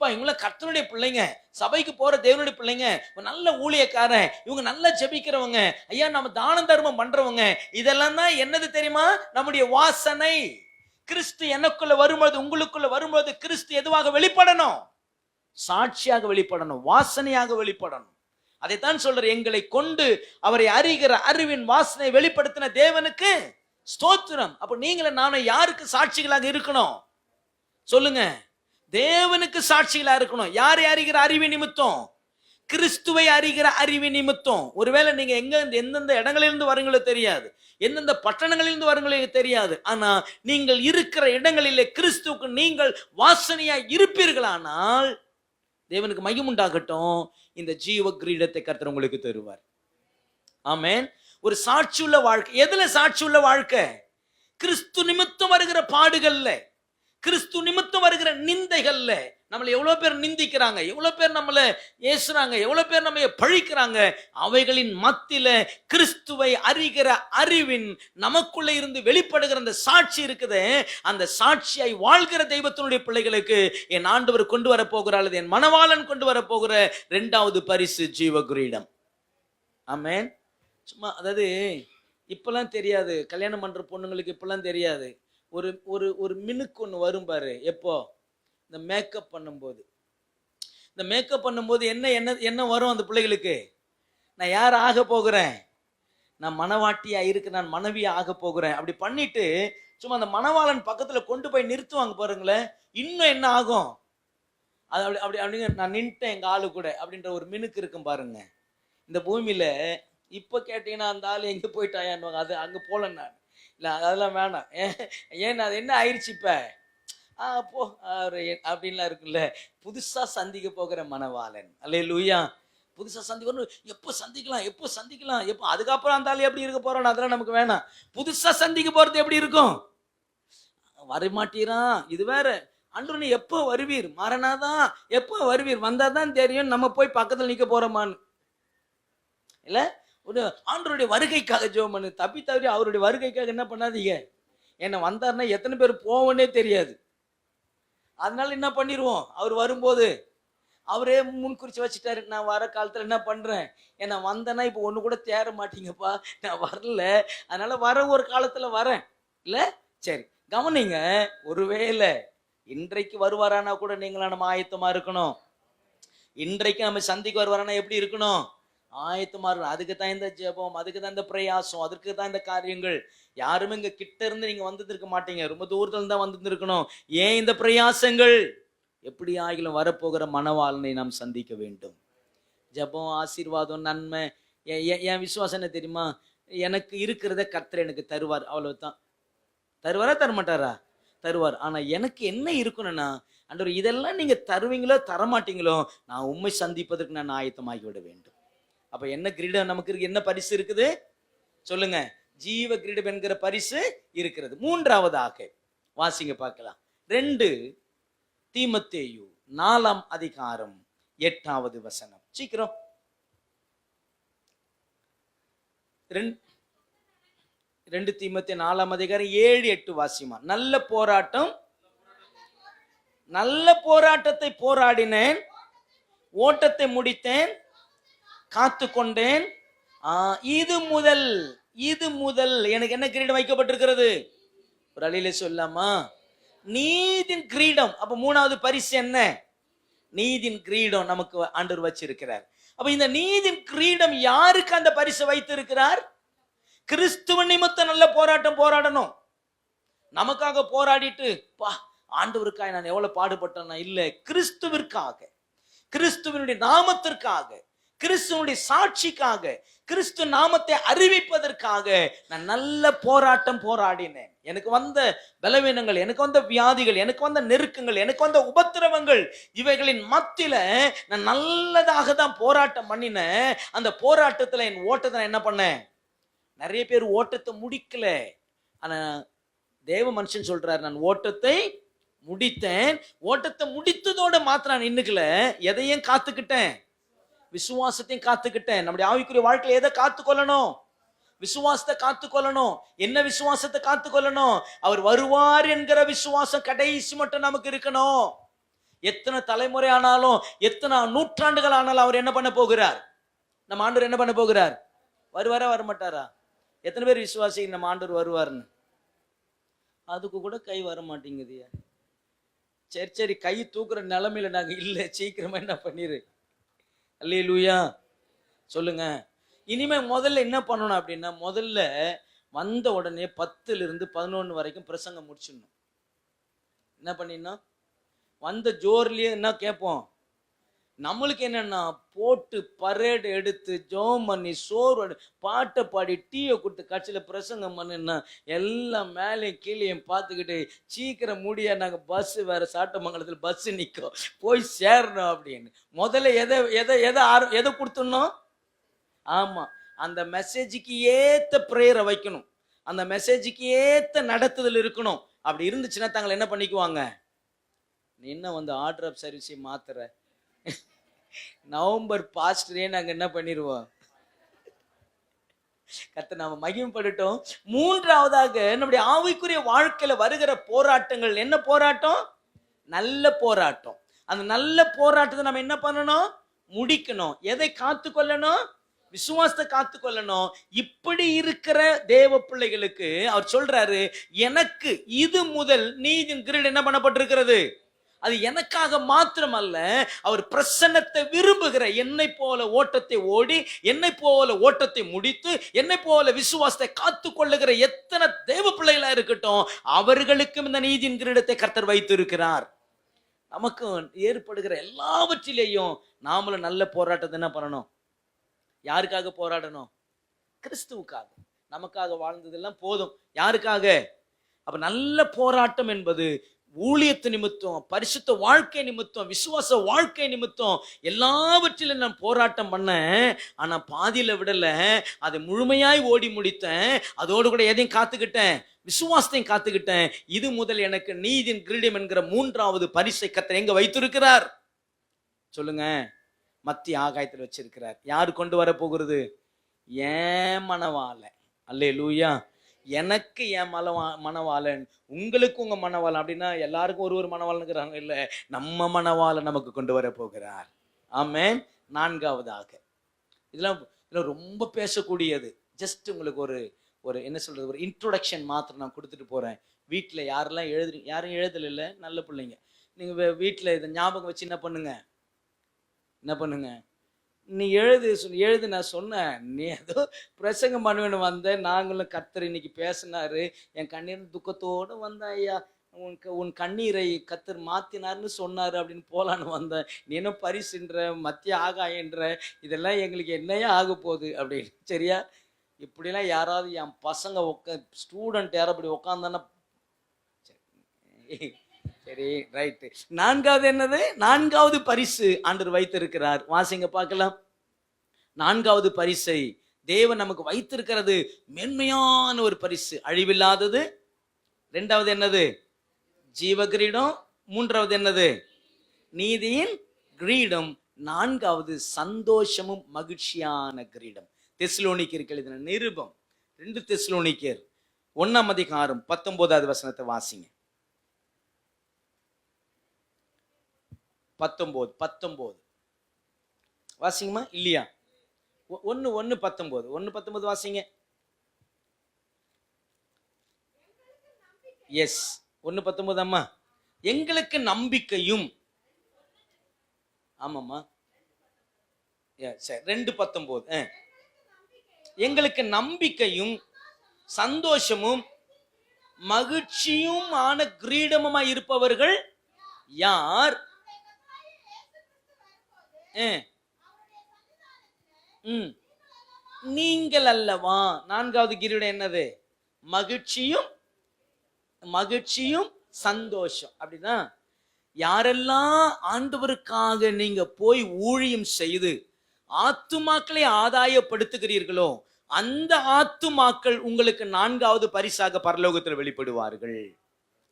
இவங்கள கர்த்தருடைய பிள்ளைங்க, சபைக்கு போற தேவனுடைய பிள்ளைங்க, நல்ல ஊழியக்காரன், இவங்க நல்லா ஜெபிக்கிறவங்க, ஐயா நம்ம தான தர்மம் பண்றவங்க, இதெல்லாம் தான் என்னது தெரியுமா? நம்முடைய வாசனை. கிறிஸ்து எனக்குள்ள வரும்போது, உங்களுக்குள்ள வரும்போது கிறிஸ்து எதுவாக வெளிப்படணும்? சாட்சியாக வெளிப்படணும், வாசனையாக வெளிப்படணும். அதைத்தான் சொல்ற, எங்களை கொண்டு அவரை அறிகிற அறிவின் வாசனை வெளிப்படுத்தின தேவனுக்கு ஸ்தோத்திரம். அப்ப நீங்களும் நானும் யாருக்கு சாட்சிகளாக இருக்கணும் சொல்லுங்க? தேவனுக்கு சாட்சிகளா இருக்கணும். யாரை அறிகிற அறிவு நிமித்தம்? கிறிஸ்துவை அறிகிற அறிவு நிமித்தம். ஒருவேளை நீங்க எந்தெந்த இடங்களிலிருந்து வரீங்களோ தெரியாது, எந்தெந்த பட்டணங்களிலிருந்து வரீங்களோ தெரியாது, ஆனா நீங்கள் இருக்கிற இடங்களிலே கிறிஸ்துவுக்கு நீங்கள் வாசனையா இருப்பீர்களானால் தேவனுக்கு மகிமை உண்டாகட்டும். இந்த ஜீவ கிரீடத்தை கர்த்தர் உங்களுக்கு தருவார். ஆமென். ஒரு சாட்சியுள்ள வாழ்க்கை. எதுல சாட்சியுள்ள வாழ்க்கை? கிறிஸ்து நிமித்தம் வருகிற பாடுகள்ல, கிறிஸ்து நிமித்தம் வருகிற நிந்தைகள்ல. நம்மளை எவ்வளவு பேர் நிந்திக்கிறாங்க, எவ்வளவு பேர் நம்மளை ஏசுறாங்க, எவ்வளவு பேர் நம்ம பழிக்கிறாங்க, அவைகளின் மத்தியில கிறிஸ்துவை அறிகிற அறிவின் நமக்குள்ள இருந்து வெளிப்படுகிற அந்த சாட்சி இருக்குது. அந்த சாட்சியாய் வாழ்கிற தெய்வத்தினுடைய பிள்ளைகளுக்கு என் ஆண்டவர் கொண்டு வர போகிறாள், என் மணவாளன் கொண்டு வர போகிற 2வது பரிசு ஜீவ கிரீடம். ஆமென். சும்மா அதாவது இப்பெல்லாம் தெரியாது, கல்யாணம் பண்ற பொண்ணுங்களுக்கு இப்பெல்லாம் தெரியாது. ஒரு ஒரு ஒரு மினுக்கு ஒன்று வரும் பாரு. எப்போ? இந்த மேக்கப் பண்ணும்போது. இந்த மேக்கப் பண்ணும்போது என்ன என்ன என்ன வரும் அந்த பிள்ளைகளுக்கு? நான் யார் ஆக போகிறேன்? நான் மணவாட்டியா இருக்கு, நான் மனைவியா ஆக போகிறேன். அப்படி பண்ணிட்டு சும்மா அந்த மணவாளன் பக்கத்துல கொண்டு போய் நிறுத்துவாங்க பாருங்களேன். இன்னும் என்ன ஆகும்? அது அப்படி அப்படி அப்படிங்க, நான் நின்ட்டேன் எங்க ஆளு கூட அப்படின்ற ஒரு மினுக்கு இருக்கும் பாருங்க. இந்த பூமியில இப்ப கேட்டீங்கன்னா அந்த ஆள் எங்க போயிட்டாயான்னு, அது அங்க போல நான் இல்லை, அதெல்லாம் வேணாம். ஏன் அது என்ன ஆயிடுச்சு இப்ப? அப்போ அப்படின்லாம் இருக்குல்ல. புதுசா சந்திக்க போகிற மணவாளன். அல்லேலூயா. புதுசா சந்திக்கணும். எப்போ சந்திக்கலாம், எப்போ சந்திக்கலாம், எப்போ? அதுக்கப்புறம் அந்த ஆள் எப்படி இருக்க போறோம், அதெல்லாம் நமக்கு வேணாம். புதுசா சந்திக்க போறது எப்படி இருக்கும்? வரமாட்டீரான். இது வேற. அன்று நீ எப்போ வருவீர்? மரணாதான். எப்போ வருவீர்? வந்தாதான் தெரியும் நம்ம போய் பக்கத்துல நிக்க போறோமான்னு. இல்ல, ஒரு ஆண்டவருடைய வருகைக்காக ஜெபம் பண்ணு. தப்பி அவருடைய வருகைக்காக என்ன பண்ணாதீங்க. என்ன வந்தாருன்னா எத்தனை பேர் போவோன்னே தெரியாது. அதனால என்ன பண்ணிடுவோம், அவர் வரும்போது அவரே முன்குறிச்சு வச்சுட்டாரு, நான் வர காலத்துல என்ன பண்றேன், என்ன வந்தேன்னா இப்போ ஒண்ணு கூட தேர மாட்டீங்கப்பா, நான் வரல, அதனால வர ஒரு காலத்துல வரேன். இல்ல, சரி கவனிங்க. ஒருவேளை இன்றைக்கு வருவாரானா கூட நீங்களா நம்ம ஆயத்தமா இருக்கணும். இன்றைக்கு நம்ம சந்திக்கு வருவாரானா எப்படி இருக்கணும்? ஆயத்தமா இருக்கணும். அதுக்கு தான் இந்த ஜெபம், அதுக்கு தான் இந்த பிரயாசம், அதுக்கு தான் இந்த காரியங்கள். யாருமே இங்க கிட்ட இருந்து நீங்க வந்திருக்க மாட்டீங்க, ரொம்ப தூரத்துல தான் வந்திருக்கணும். ஏன் இந்த பிரயாசங்கள்? எப்படி ஆகிலும் வரப்போகிற மணவாளனை நாம் சந்திக்க வேண்டும். ஜெபம், ஆசீர்வாதம், நன்மை. என் விசுவாசம் என்ன தெரியுமா? எனக்கு இருக்கிறத கர்த்தர் எனக்கு தருவார், அவ்வளவுதான். தருவாரா தரமாட்டாரா? தருவார். ஆனா எனக்கு என்ன இருக்கணும்னா, ஆண்டவர் இதெல்லாம் நீங்க தருவீங்களோ தரமாட்டீங்களோ, நான் உண்மை சந்திப்பதற்கு நான் ஆயத்தமாகி விட வேண்டும். அப்ப என்ன கிரீடம் நமக்கு இருக்கு? என்ன பரிசு இருக்குது சொல்லுங்க? ஜீவ கிரீடம் என்கிற பரிசு இருக்கிறது. 3வதாக வாசிங்க பார்க்கலாம். 2 தீமோத்தேயு 4ஆம் அதிகாரம் 8வது வசனம். சீக்கிரம் 2 தீமோத்தேயு 4ஆம் அதிகாரம் 7, 8 வாசிமா. நல்ல போராட்டம், நல்ல போராட்டத்தை போராடினேன், ஓட்டத்தை முடித்தேன், காத்து கொண்டேன். இது முதல் எனக்கு என்ன கிரீடம் வைக்கப்பட்டிருக்கிறது? ஒரு அழியில சொல்லாமா? நீதின் கிரீடம். அப்ப 3வது பரிசு என்ன? நீதின் கிரீடம் நமக்கு ஆண்டவர் வச்சிருக்கிறார். அப்ப இந்த நீதின் கிரீடம் யாருக்கு அந்த பரிசு வைத்திருக்கிறார்? கிறிஸ்துவ நிமித்தம் நல்ல போராட்டம் போராடணும். நமக்காக போராடிட்டு பா ஆண்டவருக்காக நான் எவ்வளவு பாடுபட்டேன்னா இல்ல, கிறிஸ்துவிற்காக, கிறிஸ்துவனுடைய நாமத்திற்காக, கிறிஸ்துவனுடைய சாட்சிக்காக, கிறிஸ்து நாமத்தை அறிவிப்பதற்காக நான் நல்ல போராட்டம் போராடினேன். எனக்கு வந்த பலவீனங்கள், எனக்கு வந்த வியாதிகள், எனக்கு வந்த நெருக்கங்கள், எனக்கு வந்த உபத்திரவங்கள், இவைகளின் மத்தியில நான் நல்லதாக தான் போராட்டம் பண்ணினேன். அந்த போராட்டத்துல என் ஓட்டத்தை நான் என்ன பண்ணேன்? நிறைய பேர் ஓட்டத்தை முடிக்கல. ஆனா தேவ மனுஷன் சொல்றாரு, நான் ஓட்டத்தை முடித்தேன். ஓட்டத்தை முடித்ததோட மாத்திரம் நான் நின்னுக்கல, எதையும் காத்துக்கிட்டேன்? விசுவாசத்தையும் காத்துக்கிட்டேன். நம்முடைய ஆவிக்குரிய வாழ்க்கையில எதை காத்துக்கொள்ளணும்? விசுவாசத்தை காத்துக்கொள்ளணும். என்ன விசுவாசத்தை காத்துக்கொள்ளணும்? அவர் வருவார் என்கிற விசுவாசம் கடைசி மட்டும் நமக்கு இருக்கணும். எத்தனை தலைமுறை ஆனாலும், எத்தனை நூற்றாண்டுகள் ஆனாலும் அவர் என்ன பண்ண போகிறார்? நம்ம ஆண்டவர் என்ன பண்ண போகிறார்? வருவாரா வரமாட்டாரா? எத்தனை பேர் விசுவாசி நம்ம ஆண்டவர் வருவார்னு? அதுக்கு கூட கை வர மாட்டேங்குது. சரி சரி, கை தூக்குற நிலைமையில நாங்க இல்லை, சீக்கிரமா என்ன பண்ணிரு. அல்லேலூயா சொல்லுங்க. இனிமே முதல்ல என்ன பண்ணணும் அப்படின்னா, முதல்ல வந்த உடனே 10 to 11 வரைக்கும் பிரசங்கம் முடிச்சிடணும். என்ன பண்ணிடணும்? வந்த ஜோர்லயே என்ன கேட்போம்? நம்மளுக்கு என்னன்னா, போட்டு பரேடு எடுத்து ஜோம் பண்ணி சோறு பாட்டை பாடி டீயை கொடுத்து கட்சியில் பிரசங்கம் பண்ணுன்னா எல்லாம் மேலேயும் கீழேயும் பார்த்துக்கிட்டு சீக்கிரம் முடிய நாங்கள் பஸ்ஸு வேறு சாட்டமங்கலத்தில் பஸ்ஸு நிற்கும், போய் சேரணும் அப்படின்னு. முதல்ல எதை எதை எதை எதை கொடுத்துடணும்? ஆமாம், அந்த மெசேஜுக்கு ஏற்ற ப்ரேயரை வைக்கணும், அந்த மெசேஜுக்கு ஏற்ற நடத்துதல் இருக்கணும். அப்படி இருந்துச்சுன்னா தாங்களை என்ன பண்ணிக்குவாங்க? நீ என்ன வந்து ஆர்டர் ஆஃப் சர்வீஸை மாத்துற, நவம்பர் பாஸ்டரே நாங்க என்ன பண்ணிடுவோம். கர்த்தர் நாம மகிமைப்படட்டும். மூன்றாவதாக, நம்முடைய ஆவிக்குரிய வாழ்க்கையில வருகிற போராட்டங்கள் என்ன போராட்டம்? நல்ல போராட்டம். அந்த நல்ல போராட்டத்தை நம்ம என்ன பண்ணணும்? முடிக்கணும். எதை காத்துக்கொள்ளணும்? விசுவாசத்தை காத்துக்கொள்ளணும். இப்படி இருக்கிற தேவ பிள்ளைகளுக்கு அவர் சொல்றாரு, எனக்கு இது முதல் நீதியின் கிரீடம் என்ன பண்ணப்பட்டிருக்கிறது. அது எனக்காக மாத்திரம் அல்ல, அவர் பிரசன்னத்தை விரும்புகிற என்னை போல ஓட்டத்தை ஓடி, என்னை போல ஓட்டத்தை முடித்து, என்னை போல விசுவாசத்தை காத்து கொள்ளுகிற எத்தனை தேவ பிள்ளைகளா இருக்கட்டும், அவர்களுக்கும் இந்த நீதியின் கிரீடத்தை கர்த்தர் வைத்திருக்கிறார். நமக்கு ஏற்படுகிற எல்லாவற்றிலேயும் நாமளும் நல்ல போராட்டத்தை என்ன பண்ணணும்? யாருக்காக போராடணும்? கிறிஸ்துவுக்காக. நமக்காக வாழ்ந்ததெல்லாம் போதும். யாருக்காக? அப்ப நல்ல போராட்டம் என்பது ஊழியத்து நிமித்தம், பரிசுத்த வாழ்க்கை நிமித்தம், விசுவாச வாழ்க்கை நிமித்தம் எல்லாவற்றிலும் நான் போராட்டம் பண்ணேன். ஆனா பாதியில விடல, அதை முழுமையாய் ஓடி முடித்தேன். அதோடு கூட எதையும் காத்துக்கிட்டேன்? விசுவாசத்தையும் காத்துக்கிட்டேன். இது முதல் எனக்கு நீதியின் கிரீடம் என்கிற மூன்றாவது பரிசை கர்த்தர் எங்க வைத்திருக்கிறார்? சொல்லுங்க. மத்திய ஆகாயத்தில் வச்சிருக்கிறார். யாரு கொண்டு வர போகிறது? ஏன் மனவாள. அல்லேலூயா. எனக்கு என் மனவாளன், உங்களுக்கு உங்க மனவாளன். அப்படின்னா எல்லாருக்கும் ஒரு மனவாளனுங்கிறாங்க இல்ல, நம்ம மனவாளன் நமக்கு கொண்டு வர போகிறார். ஆமென். நான்காவதாக, இதெல்லாம் ரொம்ப பேசக்கூடியது. ஜஸ்ட் உங்களுக்கு ஒரு என்ன சொல்றது, ஒரு இன்ட்ரோடக்ஷன் மாத்திரம் நான் கொடுத்துட்டு போறேன். வீட்டில் யாரெல்லாம் யாரும் எழுதல, நல்ல பிள்ளைங்க, நீங்க வீட்டில் இதை ஞாபகம் வச்சு என்ன பண்ணுங்க, நீ எழுது. நான் சொன்னேன், நீ ஏதோ பிரசங்கம் பண்ணுவேன்னு வந்தேன். நாங்களும் கர்த்தர் இன்னைக்கு பேசினாரு, என் கண்ணீர் துக்கத்தோடு வந்தேன். ஐயா, உன் கண்ணீரை கர்த்தர் மாத்தினார்னு சொன்னாரு அப்படின்னு போலான்னு வந்தேன். நீ என்ன பரிசுன்ற, மத்திய ஆகாயன்ற, இதெல்லாம் எங்களுக்கு என்னையா ஆக போகுது அப்படின்னு. சரியா? இப்படிலாம் யாராவது என் பசங்க ஸ்டூடெண்ட் யாரும் அப்படி உட்காந்தானா சரி, ரைட்டு. நான்காவது என்னது? நான்காவது பரிசு ஆண்டவர் வைத்திருக்கிறார். வாசிங்க பார்க்கலாம். நான்காவது பரிசை தேவன் நமக்கு வைத்திருக்கிறது மென்மையான ஒரு பரிசு, அழிவில்லாதது. இரண்டாவது என்னது? ஜீவ கிரீடம். மூன்றாவது என்னது? நீதியின் கிரீடம். நான்காவது சந்தோஷமும் மகிழ்ச்சியான கிரீடம். தெசலோனிக்கேயருக்கு எழுதின நிருபம் 2 தெசலோனிக்கேயர் 1:19 வாசிங்க. 19 வாசிங்கம்மா. இல்லையா? 1:19 வாசிங்க. எஸ், 1:19 அம்மா. எங்களுக்கு நம்பிக்கையும், ஆமாம்மா, 2:19 எங்களுக்கு நம்பிக்கையும் சந்தோஷமும் மகிழ்ச்சியும் ஆன கிரீடமாய் இருப்பவர்கள் யார்? நீங்கள் அல்லவா. நான்காவது கிரீடம் என்னது? மகிழ்ச்சியும் மகிழ்ச்சியும் சந்தோஷம். அப்படின்னா யாரெல்லாம் ஆண்டவருக்காக நீங்க போய் ஊழியம் செய்து ஆத்துமாக்களை ஆதாயப்படுத்துகிறீர்களோ அந்த ஆத்துமாக்கள் உங்களுக்கு நான்காவது பரிசாக பரலோகத்தில் வெளிப்படுவார்கள்.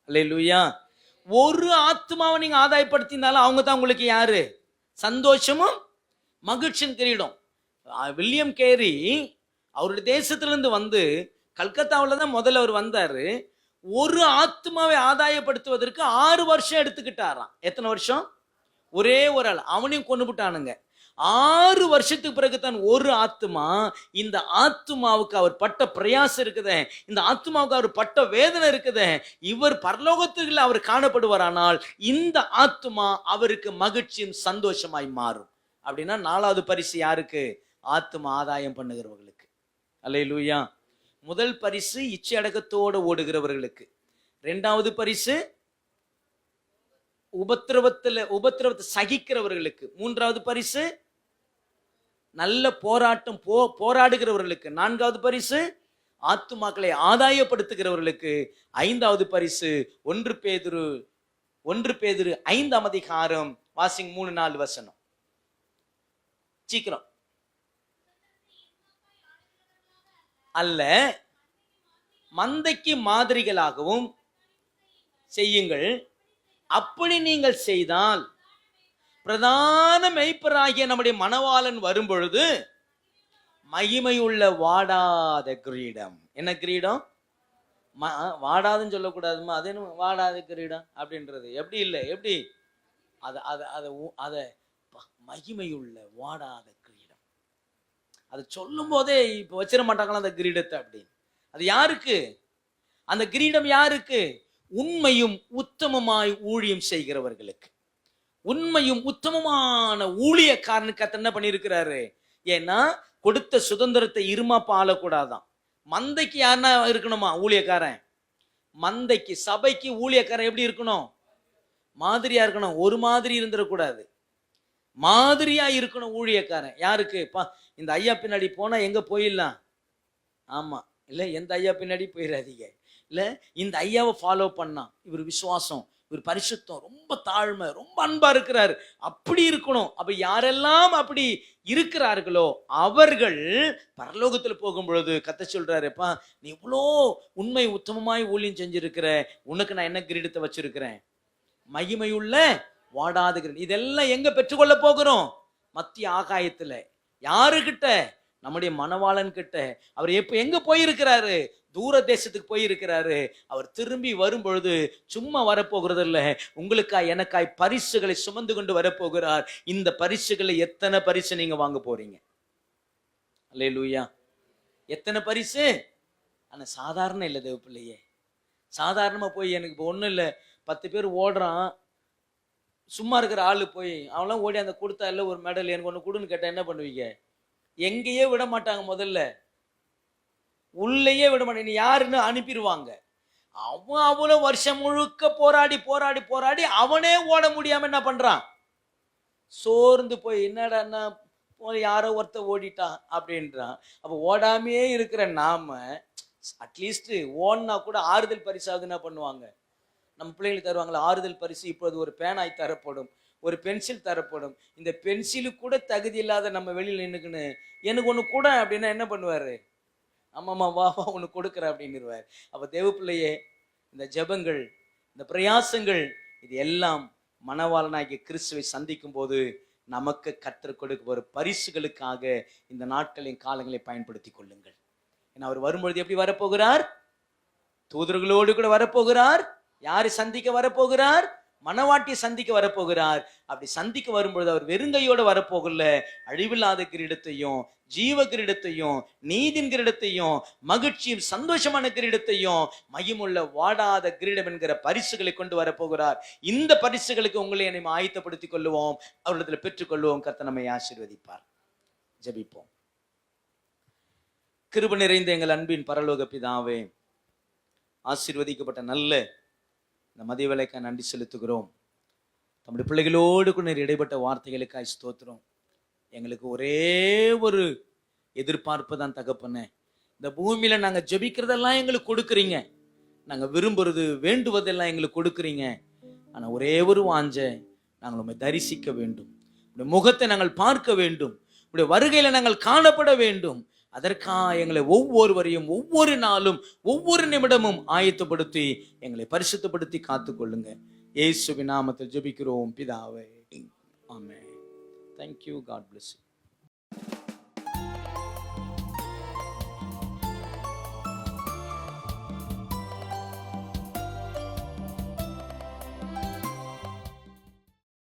அல்லேலூயா. ஒரு ஆத்துமாவை நீங்க ஆதாயப்படுத்தினாலும் அவங்க தான் உங்களுக்கு யாரு? சந்தோஷமும் மகிழ்ச்சியும் கிரீடம். வில்லியம் கேரி அவருடைய தேசத்திலிருந்து வந்து கல்கத்தாவில் தான் முதல்ல அவர் வந்தாரு. ஒரு ஆத்மாவை ஆதாயப்படுத்துவதற்கு 6 வருஷம் எடுத்துக்கிட்டாராம். எத்தனை வருஷம்? ஒரே ஒரு ஆள், அவனையும் கொண்டு விட்டானுங்க. 6 வருஷத்துக்கு பிறகு தான் ஒரு ஆத்மா, இந்த ஆத்மாவுக்கு அவர் பட்ட பிரயாசம் இருக்குதே, இந்த ஆத்மாவுக்கு அவர் பட்ட வேதனை இருக்குதே, இவர் பரலோகத்தில் அவர் காணப்படுவாரானால் இந்த ஆத்மா அவருக்கு மகிழ்ச்சியும் சந்தோஷமாய் மாறும். அப்படின்னா 4வது பரிசு யாருக்கு? ஆத்மா ஆதாயம் பண்ணுகிறவர்களுக்கு. அல்லேலூயா. முதல் பரிசு இச்சை அடக்கத்தோடு ஓடுகிறவர்களுக்கு. 2வது பரிசு உபத்திரவத்தை சகிக்கிறவர்களுக்கு. 3வது பரிசு நல்ல போராட்டம் போராடுகிறவர்களுக்கு. 4வது பரிசு ஆத்துமாக்களை ஆதாயப்படுத்துகிறவர்களுக்கு. 5வது பரிசு 1 பேதுரு 5ஆம் அதிகாரம் வாசிங் 3-4 வசனம். சீக்கிரம். அல்ல, மந்தைக்கு மாதிரிகளாகவும் செய்யுங்கள். அப்படி நீங்கள் செய்தால் பிரதான மெய்ப்பராகிய நம்முடைய மணவாளன் வரும் பொழுது மகிமையுள்ள வாடாத கிரீடம். என்ன கிரீடம்? வாடாதுன்னு சொல்லக்கூடாதுமா. அது என்ன வாடாத கிரீடம் அப்படின்றது? எப்படி இல்லை, எப்படி அத மகிமையுள்ள வாடாத கிரீடம். அது சொல்லும் போதே இப்ப வச்சிட மாட்டாங்களா அந்த கிரீடத்தை அப்படின்னு. அது யாருக்கு? அந்த கிரீடம் யாருக்கு? உண்மையும் உத்தமமாய் ஊழியம் செய்கிறவர்களுக்கு. உண்மையும் உத்தமமான ஊழியக்காரனுக்கு என்ன பண்ணியிருக்கிறாரு? ஏன்னா கொடுத்த சுதந்திரத்தை இருமாப்பா ஆளக்கூடாதான். மந்தைக்கு யாருன்னா இருக்கணுமா? ஊழியக்காரன். மந்தைக்கு, சபைக்கு ஊழியக்காரன் எப்படி இருக்கணும்? மாதிரியா இருக்கணும். ஒரு மாதிரி இருந்துடக்கூடாது, மாதிரியா இருக்கணும் ஊழியக்காரன். யாருக்கு? இந்த ஐயா பின்னாடி போனா எங்க போயிடலாம். ஆமா, இல்ல எந்த ஐயா பின்னாடி போயிடாதீங்க. இல்ல இந்த ஐயாவை ஃபாலோ பண்ணா இவர் விசுவாசம், இவர் பரிசுத்தம், ரொம்ப தாழ்மை, ரொம்ப அன்பா இருக்கிறாரு, அப்படி இருக்கணும். அப்ப யாரெல்லாம் அப்படி இருக்கிறார்களோ அவர்கள் பரலோகத்துல போகும் பொழுது கத்த சொல்றாருப்பா, நீ இவ்வளோ உண்மை உத்தமமாய் ஊழியம் செஞ்சிருக்கிற, உனக்கு நான் என்ன கிரீடத்தை வச்சிருக்கிறேன்? மகிமையுள்ள வாடாத கிரீடம். இதெல்லாம் எங்க பெற்றுக்கொள்ள போகிறோம்? மத்திய ஆகாயத்துல. யாருகிட்ட? நம்முடைய மணவாளன் கிட்ட. அவர் எங்க போயிருக்கிறாரு? தூர தேசத்துக்கு போயிருக்கிறாரு. அவர் திரும்பி வரும் பொழுது சும்மா வரப்போகிறது இல்ல, உங்களுக்காய் எனக்காய் பரிசுகளை சுமந்து கொண்டு வரப்போகிறார். இந்த பரிசுகளை எத்தனை பரிசு நீங்க வாங்க போறீங்க? அல்லேலூயா. எத்தனை பரிசு? ஆனா சாதாரண இல்லை தேவ பிள்ளையே. சாதாரணமா போய் எனக்கு ஒண்ணும் இல்லை 10 பேர் ஓடுறான், சும்மா இருக்கிற ஆளு போய் அவன்லாம் ஓடி அந்த கொடுத்தா இல்லை ஒரு மெடல் எனக்கு ஒன்று கொடுன்னு கேட்டா என்ன பண்ணுவீங்க? எங்கேயே விட மாட்டாங்க. முதல்ல உள்ளேயே விட மாட்டாங்க. நீ யாருன்னு அனுப்பிடுவாங்க. அவன் அவ்வளவு வருஷம் முழுக்க போராடி போராடி போராடி அவனே ஓட முடியாம என்ன பண்றான்? சோர்ந்து போய் என்னடா யாரோ ஒருத்த ஓடிட்டான் அப்படின்றான். அப்ப ஓடாமையே இருக்கிற நாம அட்லீஸ்ட் ஓடனா கூட ஆறுதல் பரிசாவது என்ன பண்ணுவாங்க? நம்ம பிள்ளைங்களுக்கு தருவாங்களா ஆறுதல் பரிசு? இப்போது ஒரு பேனாய் தரப்படும், ஒரு பென்சில் தரப்படும். இந்த பென்சிலுக்கு கூட தகுதி இல்லாத நம்ம வெளியில் நின்றுக்குன்னு எனக்கு ஒன்று கூட அப்படின்னா என்ன பண்ணுவாரு? ஆமாம்மா வா வா ஒன்று கொடுக்குற அப்படின்னுருவார். அப்போ தேவ பிள்ளையே, இந்த ஜெபங்கள், இந்த பிரயாசங்கள், இது எல்லாம் மணவாளனாகிய கிறிஸ்துவை சந்திக்கும் போது நமக்கு கற்றுக் கொடுக்க ஒரு பரிசுகளுக்காக இந்த நாட்களின் காலங்களை பயன்படுத்தி கொள்ளுங்கள். ஏன்னா அவர் வரும்பொழுது எப்படி வரப்போகிறார்? தூதர்களோடு கூட வரப்போகிறார். யாரை சந்திக்க வரப்போகிறார்? மணவாட்டியை சந்திக்க வரப்போகிறார். அப்படி சந்திக்க வரும்பொழுது அவர் வெறுங்கையோடு வரப்போகல, அழிவில்லாத கிரீடத்தையும் ஜீவ கிரீடத்தையும் நீதின் கிரீடத்தையும் மகிழ்ச்சியும் சந்தோஷமான கிரீடத்தையும் மகிமுள்ள வாடாத கிரீடம் என்கிற பரிசுகளை கொண்டு வரப்போகிறார். இந்த பரிசுகளுக்கு உங்களை என்னை ஆயத்தப்படுத்திக் கொள்ளுவோம், அவரிடத்தில் பெற்றுக்கொள்வோம். கர்த்தர் நம்மை ஆசீர்வதிப்பார். ஜெபிப்போம். கிருபை நிறைந்த எங்கள் அன்பின் பரலோக பிதாவே, ஆசீர்வதிக்கப்பட்ட நல்ல இந்த மதிய வேளைக்காக நன்றி செலுத்துகிறோம். நம்முடைய பிள்ளைகளோடு கூட இடைப்பட்ட வார்த்தைகளுக்காய் ஸ்தோத்திரம். எங்களுக்கு ஒரே ஒரு எதிர்பார்ப்பு தான் தகப்பனே, இந்த பூமியில நாங்க ஜெபிக்கிறதெல்லாம் எங்களுக்கு கொடுக்குறீங்க, நாங்க விரும்புறது வேண்டுவதெல்லாம் எங்களுக்கு கொடுக்குறீங்க. ஆனா ஒரே ஒரு வாஞ்சை, நாங்கள் உம்மை தரிசிக்க வேண்டும், உடைய முகத்தை நாங்கள் பார்க்க வேண்டும், உடைய வருகையில நாங்கள் காணப்பட வேண்டும். அதற்காக எங்களை ஒவ்வொருவரையும் ஒவ்வொரு நாளும் ஒவ்வொரு நிமிடமும் ஆயத்தப்படுத்தி எங்களை பரிசுத்தப்படுத்தி காத்துக்கொள்ளுங்க. இயேசுவின் நாமத்தில் ஜெபிக்கிறோம் பிதாவே. ஆமென். Thank you. God bless you.